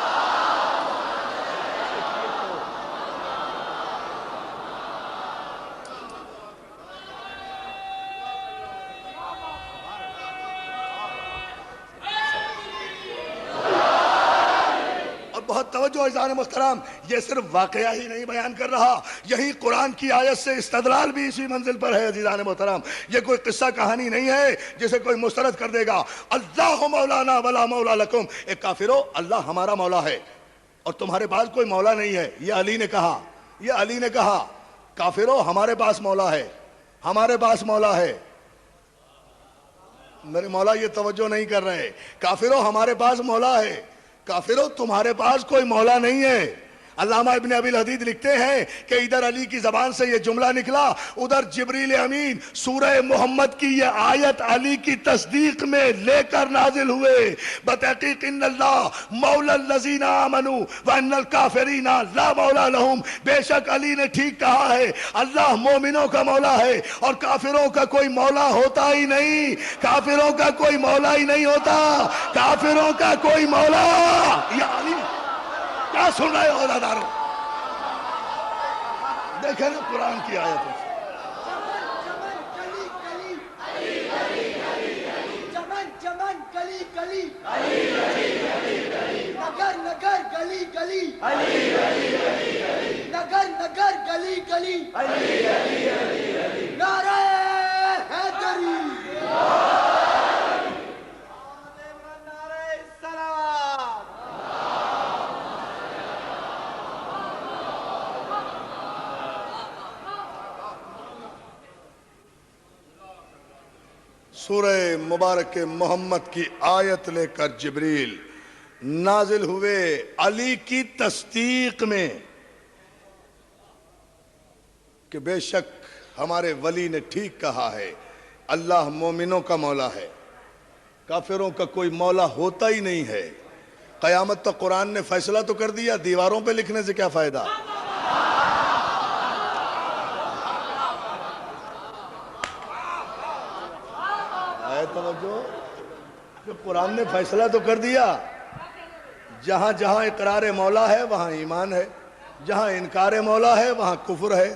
بہت توجہ عزیزان محترم، یہ صرف واقعہ ہی نہیں بیان کر رہا، یہی قرآن کی آیت سے استدلال بھی اسی منزل پر ہے عزیزان محترم۔ یہ کوئی قصہ کہانی نہیں ہے جسے کوئی مسترد کر دے گا۔ اللہ مولانا ولا مولا لکم، ایک کافرو اللہ ہمارا مولا ہے اور تمہارے پاس کوئی مولا نہیں ہے، یہ علی نے کہا، یہ علی نے کہا کافرو ہمارے پاس مولا ہے، ہمارے پاس مولا ہے۔ میرے مولا یہ توجہ نہیں کر رہے، کافرو ہمارے پاس مولا ہے، کافرو تمہارے پاس کوئی مولا نہیں ہے۔ علامہ ابن ابی الحدید لکھتے ہیں کہ ادھر علی کی زبان سے یہ جملہ نکلا، ادھر جبریل امین سورہ محمد کی یہ آیت علی کی تصدیق میں لے کر نازل ہوئے۔ بتحقیق ان اللہ مولا الذین آمنوا وان الکافرین لا مولا لہم، بے شک علی نے ٹھیک کہا ہے، اللہ مومنوں کا مولا ہے اور کافروں کا کوئی مولا ہوتا ہی نہیں، کافروں کا کوئی مولا ہی نہیں ہوتا، کافروں کا کوئی مولا۔ یہ علی کیا سن رہے ہو اولادارو؟ دیکھیں نا قرآن کی آیت ہے۔ چمن چمن کلی کلی، نگر نگر گلی گلی، نگر نگر گلی گلی، نعرہ حیدری، نعرہ سلام۔ سورہ مبارک محمد کی آیت لے کر جبریل نازل ہوئے علی کی تصدیق میں کہ بے شک ہمارے ولی نے ٹھیک کہا ہے، اللہ مومنوں کا مولا ہے، کافروں کا کوئی مولا ہوتا ہی نہیں ہے۔ قیامت تک قرآن نے فیصلہ تو کر دیا، دیواروں پہ لکھنے سے کیا فائدہ؟ توجہ کہ قرآن نے فیصلہ تو کر دیا، جہاں جہاں اقرار مولا ہے وہاں ایمان ہے، جہاں انکار مولا ہے وہاں کفر ہے۔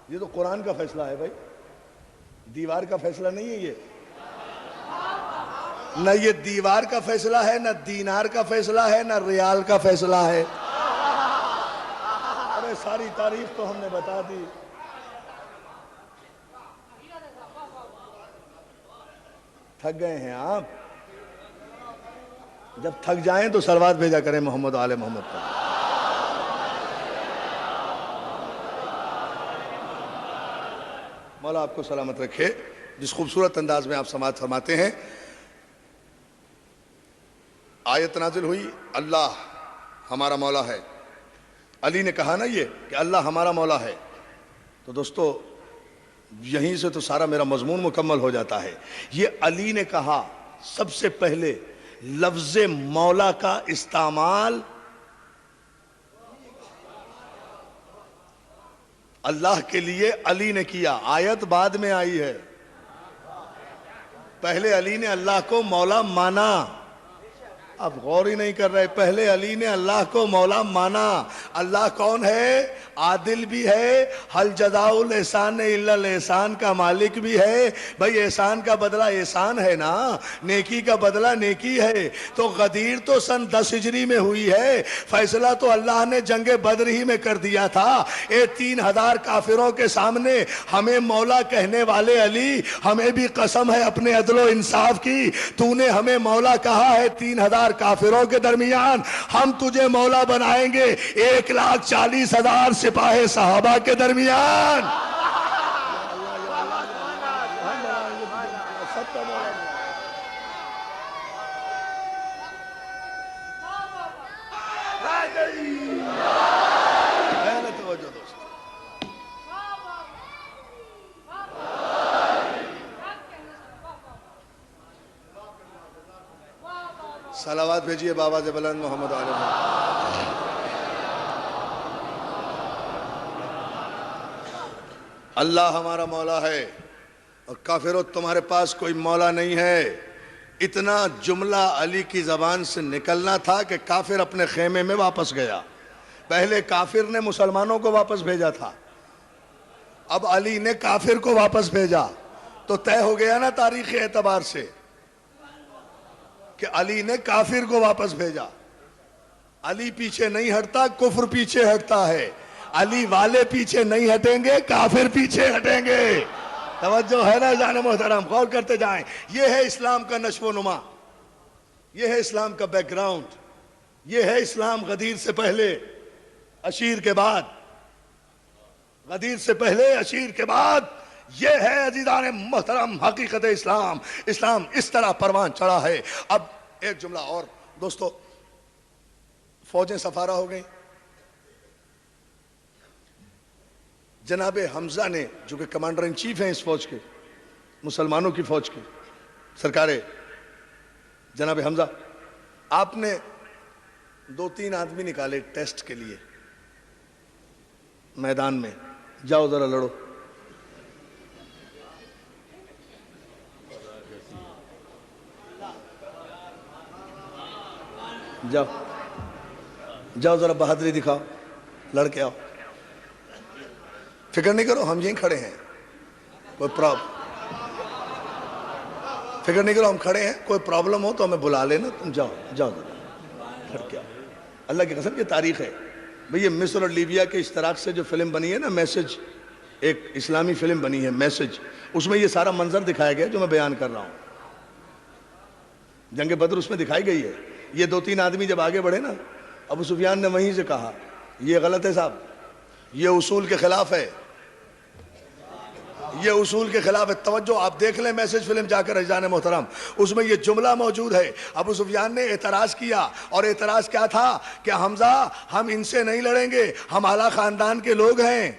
یہ تو قرآن کا فیصلہ ہے بھائی، دیوار کا فیصلہ نہیں ہے یہ، نہ یہ دیوار کا فیصلہ ہے، نہ دینار کا فیصلہ ہے، نہ ریال کا فیصلہ ہے۔ ارے ساری تاریخ تو ہم نے بتا دی۔ تھک گئے ہیں آپ؟ جب تھک جائیں تو سلوات بھیجا کریں محمد آل محمد پر۔ مولا آپ کو سلامت رکھے۔ جس خوبصورت انداز میں آپ سماعت فرماتے ہیں، آیت نازل ہوئی اللہ ہمارا مولا ہے، علی نے کہا نا یہ کہ اللہ ہمارا مولا ہے، تو دوستو یہیں سے تو سارا میرا مضمون مکمل ہو جاتا ہے۔ یہ علی نے کہا، سب سے پہلے لفظ مولا کا استعمال اللہ کے لیے علی نے کیا، آیت بعد میں آئی ہے، پہلے علی نے اللہ کو مولا مانا۔ اب غور ہی نہیں کر رہے، پہلے علی نے اللہ کو مولا مانا۔ اللہ کون ہے؟ عادل بھی ہے، حل جزاء الاحسان الا الاحسان کا مالک بھی ہے۔ بھئی احسان کا بدلہ احسان ہے نا، نیکی کا بدلہ نیکی ہے۔ تو غدیر تو سن 10 ہجری میں ہوئی ہے، فیصلہ تو اللہ نے جنگ بدر ہی میں کر دیا تھا۔ 3000 کافروں کے سامنے ہمیں مولا کہنے والے علی، ہمیں بھی قسم ہے اپنے عدل و انصاف کی، تو نے ہمیں مولا کہا ہے 3000 کافروں کے درمیان، ہم تجھے مولا بنائیں گے 1,40,000 سپاہ صحابہ کے درمیان۔ صلوات بھیجئے بابا سے بلند محمد علیہ وسلم۔ اللہ ہمارا مولا ہے اور کافروں تمہارے پاس کوئی مولا نہیں ہے۔ اتنا جملہ علی کی زبان سے نکلنا تھا کہ کافر اپنے خیمے میں واپس گیا۔ پہلے کافر نے مسلمانوں کو واپس بھیجا تھا، اب علی نے کافر کو واپس بھیجا، تو طے ہو گیا نا تاریخی اعتبار سے کہ علی نے کافر کو واپس بھیجا. علی پیچھے نہیں ہٹتا, کفر پیچھے ہٹتا ہے. علی والے پیچھے نہیں ہٹیں گے, کافر پیچھے ہٹیں گے. توجہ ہے نا جان محترم, غور کرتے جائیں. یہ ہے اسلام کا نشو و نما, یہ ہے اسلام کا بیک گراؤنڈ, یہ ہے اسلام غدیر سے پہلے اشیر کے بعد, غدیر سے پہلے اشیر کے بعد. یہ ہے عزیزان محترم حقیقت اسلام. اسلام اس طرح پروان چڑھا ہے. اب ایک جملہ اور دوستو, فوجیں سفارہ ہو گئیں. جناب حمزہ نے, جو کہ کمانڈر ان چیف ہیں اس فوج کے, مسلمانوں کی فوج کے, سرکار جناب حمزہ, آپ نے 2-3 آدمی نکالے ٹیسٹ کے لیے میدان میں. جاؤ ذرا لڑو. جاؤ جاؤ ذرا بہادری دکھاؤ, لڑ کے آؤ. فکر نہیں کرو, ہم یہیں کھڑے ہیں, کوئی فکر نہیں کرو, ہم کھڑے ہیں. کوئی پرابلم ہو تو ہمیں بلا لینا, تم جاؤ جاؤ ذرا لڑ کے آؤ. اللہ کی قسم یہ تاریخ ہے بھئی. یہ مصر اور لیبیا کے اشتراک سے جو فلم بنی ہے نا, میسج, ایک اسلامی فلم بنی ہے میسج, اس میں یہ سارا منظر دکھایا گیا جو میں بیان کر رہا ہوں. جنگ بدر اس میں دکھائی گئی ہے. یہ 2-3 آدمی جب آگے بڑھے نا, ابو سفیان نے وہیں سے کہا یہ غلط ہے صاحب, یہ اصول کے خلاف ہے, یہ اصول کے خلاف ہے. توجہ, آپ دیکھ لیں میسج فلم جا کر عزیزان محترم, اس میں یہ جملہ موجود ہے. ابو سفیان نے اعتراض کیا, اور اعتراض کیا تھا کہ حمزہ ہم ان سے نہیں لڑیں گے, ہم اعلیٰ خاندان کے لوگ ہیں.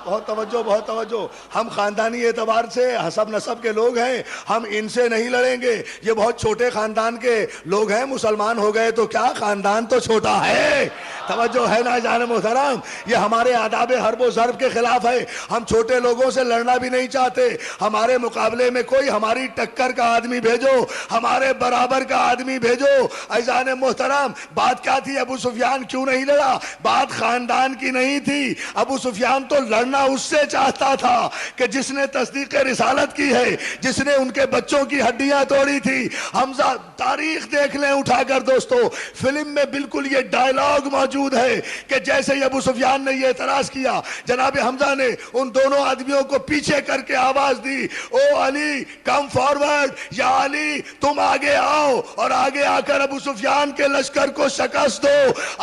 بہت توجہ, بہت توجہ. ہم خاندانی اعتبار سے حسب نسب کے لوگ ہیں, ہم ان سے نہیں لڑیں گے. یہ بہت چھوٹے خاندان کے لوگ ہیں, مسلمان ہو گئے تو کیا, خاندان تو چھوٹا ہے. توجہ ہے نا جان محترم, یہ ہمارے آداب حرب و ضرب کے خلاف ہے. ہم چھوٹے لوگوں سے لڑنا بھی نہیں چاہتے. ہمارے مقابلے میں کوئی ہماری ٹکر کا آدمی بھیجو, ہمارے برابر کا آدمی بھیجو. عزیزان محترم, بات کیا تھی؟ ابو سفیان کیوں نہیں لڑا؟ بات خاندان کی نہیں تھی. ابو سفیان تو لڑنا اس سے چاہتا تھا کہ جس نے تصدیق رسالت کی ہے, جس نے ان کے بچوں کی ہڈیاں توڑی تھی. حمزہ, تاریخ دیکھ لیں اٹھا کر دوستو, فلم میں بالکل یہ ڈائلاگ موجود ہے کہ جیسے ہی ابو سفیان نے یہ اعتراض کیا, جناب حمزہ نے ان دونوں آدمیوں کو پیچھے کر کے آواز دی, او علی کم فارورڈ, یا علی تم آگے آؤ, اور آگے آ کر ابو سفیان کے لشکر کو شکست دو.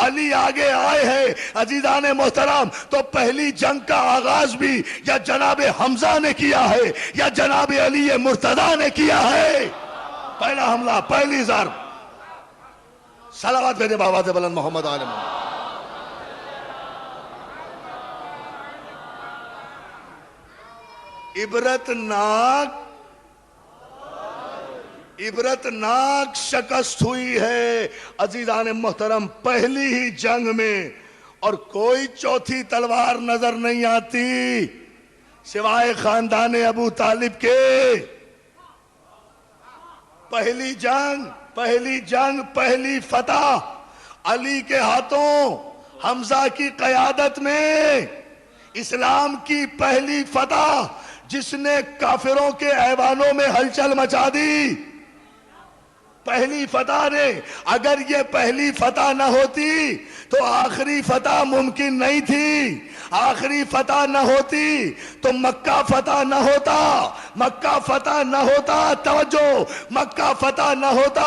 علی آگے آئے ہیں عزیزان محترم. تو پہلی جنگ کا آغاز بھی یا جناب حمزہ نے کیا ہے یا جناب علی مرتضیٰ نے کیا ہے. پہلا حملہ, پہلی ضرب. صلوات بھیجے بآواز بلند محمد آل محمد. عبرتناک شکست ہوئی ہے عزیزان محترم پہلی ہی جنگ میں, اور کوئی چوتھی تلوار نظر نہیں آتی سوائے خاندان ابو طالب کے. پہلی جنگ, پہلی فتح علی کے ہاتھوں, حمزہ کی قیادت میں. اسلام کی پہلی فتح جس نے کافروں کے ایوانوں میں ہلچل مچا دی. پہلی فتح نے, اگر یہ پہلی فتح نہ ہوتی تو آخری فتح ممکن نہیں تھی. آخری فتح نہ ہوتی تو مکہ فتح نہ ہوتا. مکہ فتح نہ ہوتا, توجہ, مکہ فتح نہ ہوتا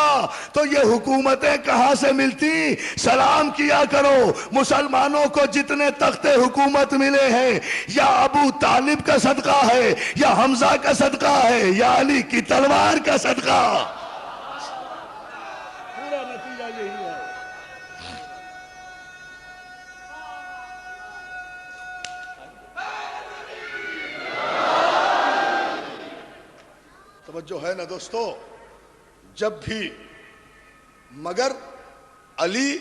تو یہ حکومتیں کہاں سے ملتی؟ سلام کیا کرو, مسلمانوں کو جتنے تخت حکومت ملے ہیں یا ابو طالب کا صدقہ ہے, یا حمزہ کا صدقہ ہے, یا علی کی تلوار کا صدقہ. جو ہے نا دوستو, جب بھی مگر علی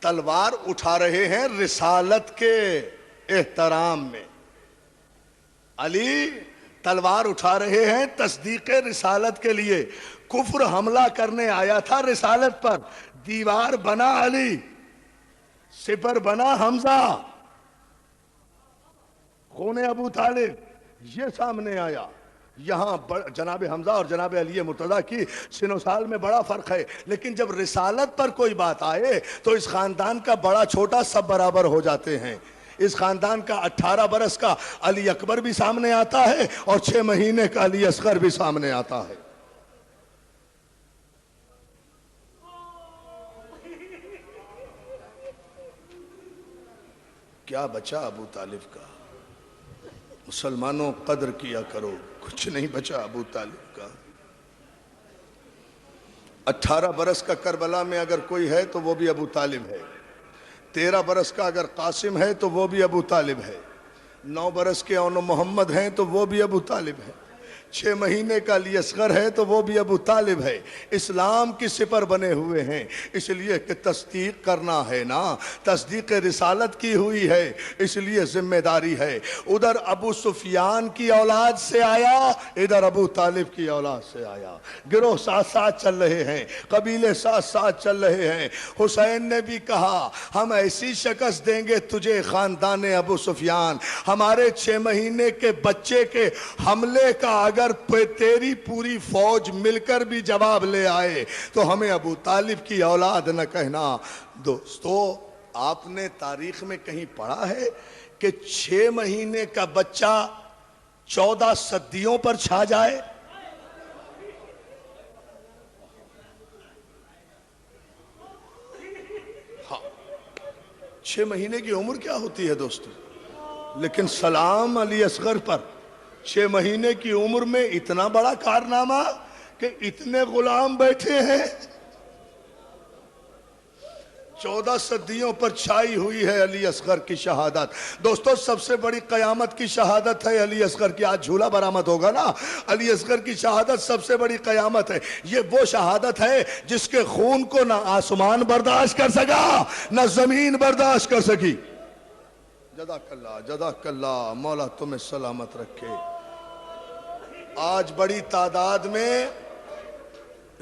تلوار اٹھا رہے ہیں رسالت کے احترام میں. علی تلوار اٹھا رہے ہیں تصدیق رسالت کے لیے. کفر حملہ کرنے آیا تھا رسالت پر, دیوار بنا علی, سپر بنا حمزہ, خون ابو طالب یہ سامنے آیا. یہاں جناب حمزہ اور جناب علی مرتضیٰ کی سن و سال میں بڑا فرق ہے، لیکن جب رسالت پر کوئی بات آئے تو اس خاندان کا بڑا چھوٹا سب برابر ہو جاتے ہیں۔ اس خاندان کا 18 برس کا علی اکبر بھی سامنے آتا ہے اور 6 مہینے کا علی اصغر بھی سامنے آتا ہے۔ کیا بچا ابو طالب کا؟ مسلمانوں قدر کیا کرو، کچھ نہیں بچا ابو طالب کا۔ 18 برس کا کربلا میں اگر کوئی ہے تو وہ بھی ابو طالب ہے، 13 برس کا اگر قاسم ہے تو وہ بھی ابو طالب ہے، 9 برس کے اون محمد ہیں تو وہ بھی ابو طالب ہے، 6 مہینے کا علی اصغر ہے تو وہ بھی ابو طالب ہے۔ اسلام کی سپر بنے ہوئے ہیں، اس لیے کہ تصدیق کرنا ہے نا، تصدیق رسالت کی ہوئی ہے، اس لیے ذمہ داری ہے۔ ادھر ابو سفیان کی اولاد سے آیا، ادھر ابو طالب کی اولاد سے آیا، گروہ ساتھ ساتھ چل رہے ہیں، قبیلے ساتھ ساتھ چل رہے ہیں۔ حسین نے بھی کہا ہم ایسی شکست دیں گے تجھے خاندان ابو سفیان، ہمارے 6 مہینے کے بچے کے حملے کا اگر تیری پوری فوج مل کر بھی جواب لے آئے تو ہمیں ابو طالب کی اولاد نہ کہنا۔ دوستو، آپ نے تاریخ میں کہیں پڑھا ہے کہ 6 مہینے کا بچہ 14 صدیوں پر چھا جائے؟ ہاں، 6 مہینے کی عمر کیا ہوتی ہے دوستو؟ لیکن سلام علی اصغر پر 6 مہینے کی عمر میں اتنا بڑا کارنامہ کہ اتنے غلام بیٹھے ہیں۔ 14 صدیوں پر چھائی ہوئی ہے علی اصغر کی شہادت۔ دوستو، سب سے بڑی قیامت کی شہادت ہے علی اصغر کی۔ آج جھولا برآمد ہوگا نا، علی اصغر کی شہادت سب سے بڑی قیامت ہے۔ یہ وہ شہادت ہے جس کے خون کو نہ آسمان برداشت کر سکا نہ زمین برداشت کر سکی۔ جزاک اللہ، جزاک اللہ، مولا تمہیں سلامت رکھے۔ آج بڑی تعداد میں،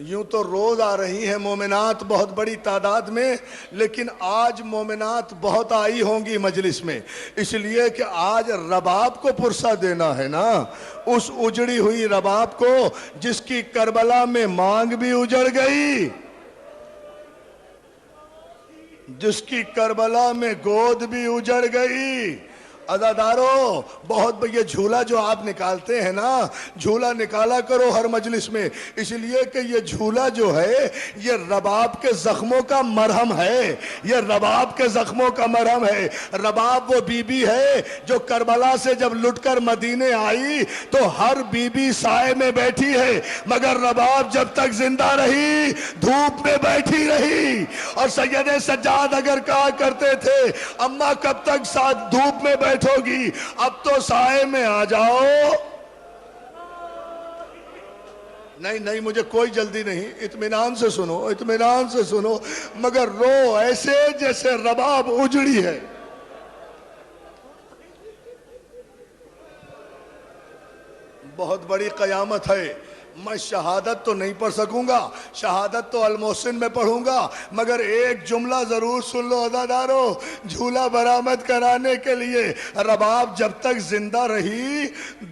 یوں تو روز آ رہی ہیں مومنات بہت بڑی تعداد میں، لیکن آج مومنات بہت آئی ہوں گی مجلس میں، اس لیے کہ آج رباب کو پرسہ دینا ہے نا، اس اجڑی ہوئی رباب کو جس کی کربلا میں مانگ بھی اجڑ گئی، جس کی کربلا میں گود بھی اجڑ گئی۔ عزادارو، بہت یہ جھولا جو آپ نکالتے ہیں نا، جھولا نکالا کرو ہر مجلس میں، اس لیے کہ یہ جھولا جو ہے یہ رباب کے زخموں کا مرہم ہے، یہ رباب کے زخموں کا مرہم ہے۔ رباب وہ بی بی ہے جو کربلا سے جب لٹ کر مدینے آئی تو ہر بی بی سائے میں بیٹھی ہے، مگر رباب جب تک زندہ رہی دھوپ میں بیٹھی رہی۔ اور سید سجاد اگر کہا کرتے تھے اماں کب تک ساتھ دھوپ میں بیٹھو گی، اب تو سائے میں آ جاؤ۔ نہیں نہیں، مجھے کوئی جلدی نہیں، اطمینان سے سنو، اطمینان سے سنو، مگر رو ایسے جیسے رباب اجڑی ہے۔ بہت بڑی قیامت ہے۔ میں شہادت تو نہیں پڑھ سکوں گا، شہادت تو المحسن میں پڑھوں گا، مگر ایک جملہ ضرور سن لو عزادارو، جھولا برآمد کرانے کے لیے رباب جب تک زندہ رہی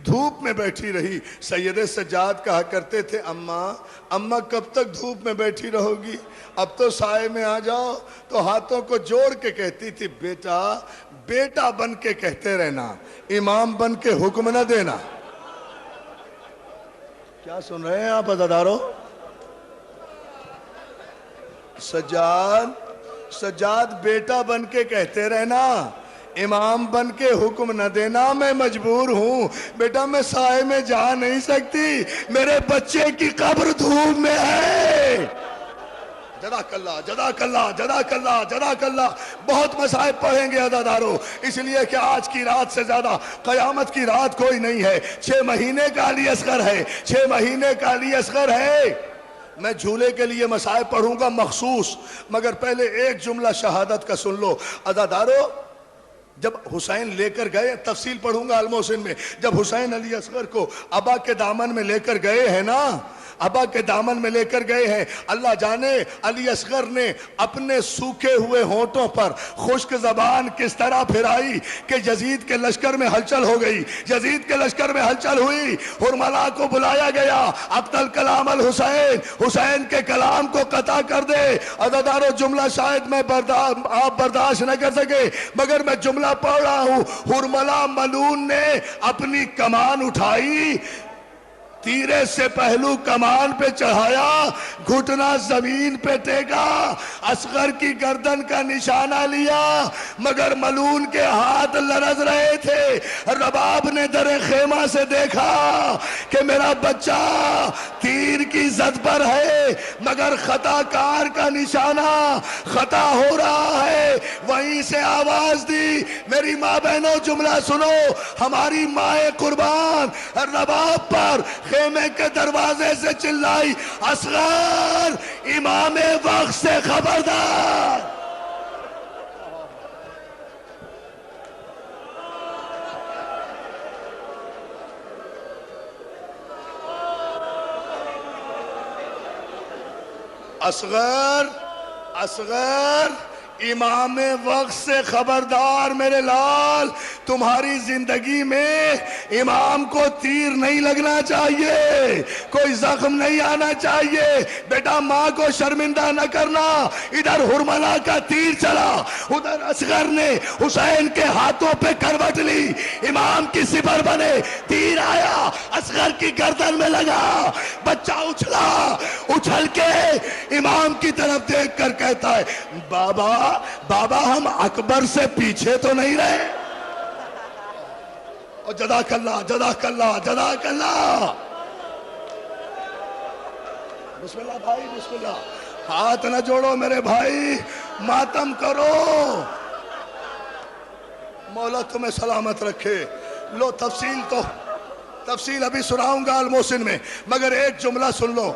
دھوپ میں بیٹھی رہی۔ سید سجاد کہا کرتے تھے اماں کب تک دھوپ میں بیٹھی رہو گی، اب تو سائے میں آ جاؤ۔ تو ہاتھوں کو جوڑ کے کہتی تھی بیٹا بیٹا بن کے کہتے رہنا، امام بن کے حکم نہ دینا۔ کیا سن رہے ہیں آپ عزادارو؟ سجاد بیٹا بن کے کہتے رہنا، امام بن کے حکم نہ دینا، میں مجبور ہوں بیٹا، میں سائے میں جا نہیں سکتی، میرے بچے کی قبر دھوپ میں ہے۔ جزاک اللہ، جزاک اللہ، جزاک اللہ، جزاک اللہ۔ بہت مصائب پڑھیں گے عزادارو، اس لیے کہ آج کی رات سے زیادہ قیامت کی رات کوئی نہیں ہے۔ 6 مہینے کا علی اصغر ہے، 6 مہینے کا علی اصغر ہے۔ میں جھولے کے لیے مصائب پڑھوں گا مخصوص، مگر پہلے ایک جملہ شہادت کا سن لو عزادارو۔ جب حسین لے کر گئے، تفصیل پڑھوں گا المحسن میں، جب حسین علی اصغر کو ابا کے دامن میں لے کر گئے ہیں نا، ابا کے دامن میں لے کر گئے ہیں. اللہ جانے علی اصغر نے اپنے سوکھے ہوئے ہونٹوں پر خشک زبان کس طرح پھرائی کہ یزید کے لشکر میں ہلچل ہو گئی. یزید کے لشکر میں ہلچل ہوئی. حرملا کو بلایا گیا. اقتل کلام الحسین, حسین کے کلام کو قطع کر دے. عزادارو جملہ شاید میں آپ برداشت نہ کر سکے مگر میں جملہ پڑھ رہا ہوں. حرملا ملعون نے اپنی کمان اٹھائی, تیرے سے پہلو کمان پہ چڑھایا, گھٹنا زمین پہ ٹیکا, اصغر کی گردن کا نشانہ لیا مگر ملعون کے ہاتھ لرز رہے تھے. رباب نے در خیمہ سے دیکھا کہ میرا بچہ تیر کی زد پر ہے مگر خطا کار کا نشانہ خطا ہو رہا ہے. وہیں سے آواز دی, میری ماں بہنوں جملہ سنو, ہماری ماں قربان رباب پر خیمے کے دروازے سے چلائی, اصغر امام وقت سے خبردار. اصغر اصغر امام وقت سے خبردار. میرے لال, تمہاری زندگی میں امام کو تیر نہیں لگنا چاہیے, کوئی زخم نہیں آنا چاہیے. بیٹا ماں کو شرمندہ نہ کرنا. ادھر حرملا کا تیر چلا, ادھر اصغر نے حسین کے ہاتھوں پہ کروٹ لی, امام کی سپر بنے. تیر آیا, اصغر کی گردن میں لگا, بچہ اچھلا, اچھل کے امام کی طرف دیکھ کر کہتا ہے, بابا ہم اکبر سے پیچھے تو نہیں رہے. اور جزاک اللہ جزاک اللہ جزاک اللہ. بسم اللہ بھائی, بسم اللہ. ہاتھ نہ جوڑو میرے بھائی, ماتم کرو. مولا تمہیں سلامت رکھے. لو تفصیل ابھی سناؤں گا المحسن میں, مگر ایک جملہ سن لو,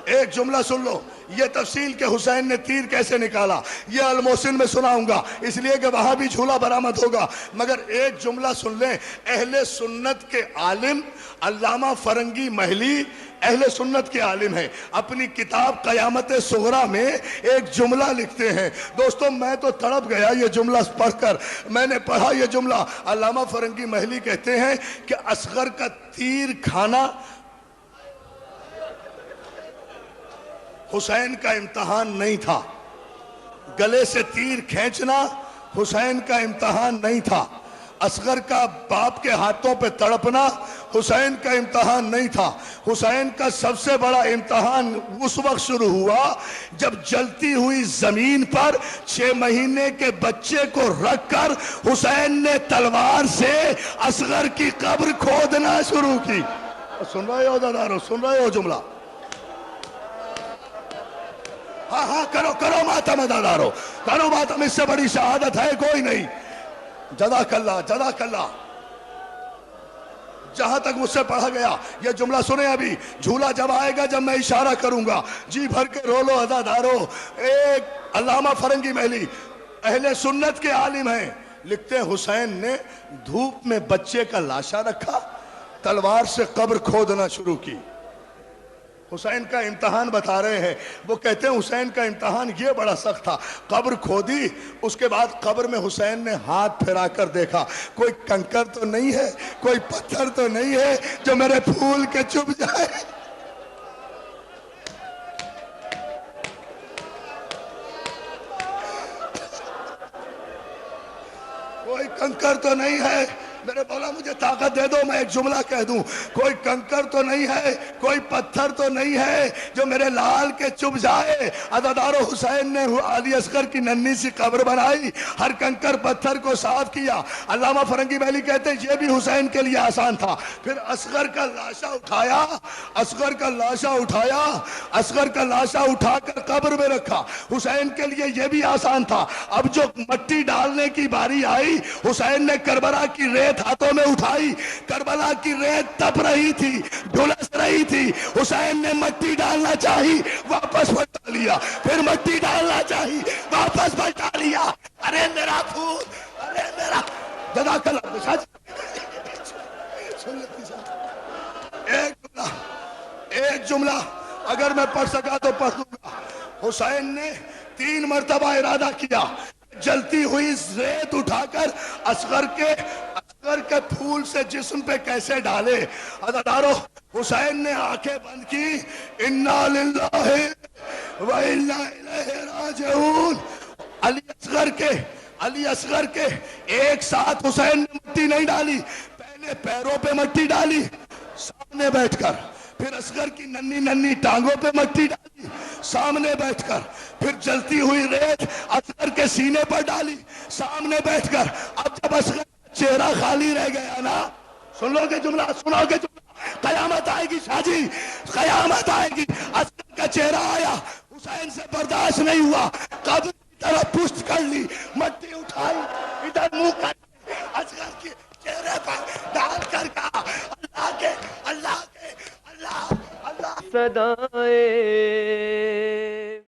ایک جملہ سن لو. یہ تفصیل کہ حسین نے تیر کیسے نکالا یہ المحسن میں سناؤں گا, اس لیے کہ وہاں بھی جھولا برآمد ہوگا. مگر ایک جملہ سن لیں. اہل سنت کے عالم علامہ فرنگی محلی اہل سنت کے عالم ہیں. اپنی کتاب قیامت صغریٰ میں ایک جملہ لکھتے ہیں. دوستوں میں تو تڑپ گیا یہ جملہ پڑھ کر. میں نے پڑھا یہ جملہ. علامہ فرنگی محلی کہتے ہیں کہ اصغر کا تیر کھانا حسین کا امتحان نہیں تھا, گلے سے تیر کھینچنا حسین کا امتحان نہیں تھا, اصغر کا باپ کے ہاتھوں پہ تڑپنا حسین کا امتحان نہیں تھا. حسین کا سب سے بڑا امتحان اس وقت شروع ہوا جب جلتی ہوئی زمین پر 6 مہینے کے بچے کو رکھ کر حسین نے تلوار سے اصغر کی قبر کھودنا شروع کی. سن رہے ہو دادارو, سن رہے ہو جملہ؟ ہاں کرو ماتم دادارو, کرو ماتم. اس سے بڑی شہادت ہے کوئی نہیں. جزاک اللہ جزاک اللہ. جہاں تک مجھ سے پڑھا گیا یہ جملہ سنیں. ابھی جھولا جب آئے گا جب میں اشارہ کروں گا, جی بھر کے رو لو عزادارو. ایک علامہ فرنگی محلی اہل سنت کے عالم ہیں, لکھتے ہیں حسین نے دھوپ میں بچے کا لاشا رکھا, تلوار سے قبر کھودنا شروع کی. حسین کا امتحان بتا رہے ہیں. وہ کہتے ہیں حسین کا امتحان یہ بڑا سخت تھا. قبر کھودی, اس کے بعد قبر میں حسین نے ہاتھ پھیرا کر دیکھا, کوئی کنکر تو نہیں ہے, کوئی پتھر تو نہیں ہے جو میرے پھول کے چبھ جائے. کوئی کنکر تو نہیں ہے. میرے مولا مجھے طاقت دے دو, میں ایک جملہ کہہ دوں. کوئی کنکر تو نہیں ہے, کوئی پتھر تو نہیں ہے جو میرے لال کے چبھ جائے. عزادارو حسین نے علی اصغر کی ننھی سی قبر بنائی, ہر کنکر پتھر کو صاف کیا. علامہ فرنگی محلی کہتے ہیں یہ بھی حسین کے لیے آسان تھا. پھر اصغر کا لاشا اٹھایا, اصغر کا لاشا اٹھایا, اصغر کا لاشا اٹھا کر قبر میں رکھا. حسین کے لیے یہ بھی آسان تھا. اب جو مٹی ڈالنے کی باری آئی, حسین نے کربلا کی ریت ہاتھوں میں اٹھائی. کربلا کی ریت تپ رہی تھی, جھلس رہی تھی. حسین نے مٹی ڈالنا چاہی, واپس پلٹا لیا. پھر مٹی ڈالنا چاہی, واپس پلٹا لیا. ارے میرا پھول, ارے میرا. جزاک اللہ. ایک جملہ اگر میں پڑھ سکا تو پڑھ دوں گا. حسین نے 3 مرتبہ ارادہ کیا جلتی ہوئی ریت اٹھا کر اصغر کے پھول سے جسم پہ کیسے ڈالے. عزیزانو حسین نے آنکھیں بند کی, انا للہ و انا الیہ راجعون. علی اصغر کے ایک ساتھ حسین نے مٹی نہیں ڈالی, پہلے پیروں پہ مٹی ڈالی سامنے بیٹھ کر, پھر اصغر کی ننھی ننھی ٹانگوں پہ مٹی ڈالی سامنے بیٹھ کر, پھر جلتی ہوئی ریت اصغر کے سینے پر ڈالی سامنے بیٹھ کر. اب جب اصغر کا چہرہ خالی رہ گیا نا, سنو گے جملہ, قیامت آئے گی شاہ جی, قیامت آئے گی. اصغر کا چہرہ آیا, حسین سے برداشت نہیں ہوا, قبر کی طرف پشت کر لی, مٹی اٹھائی ادھر منہ کر اصغر کے چہرے پر ڈال کر کہا اللہ کے اللہ. صدائے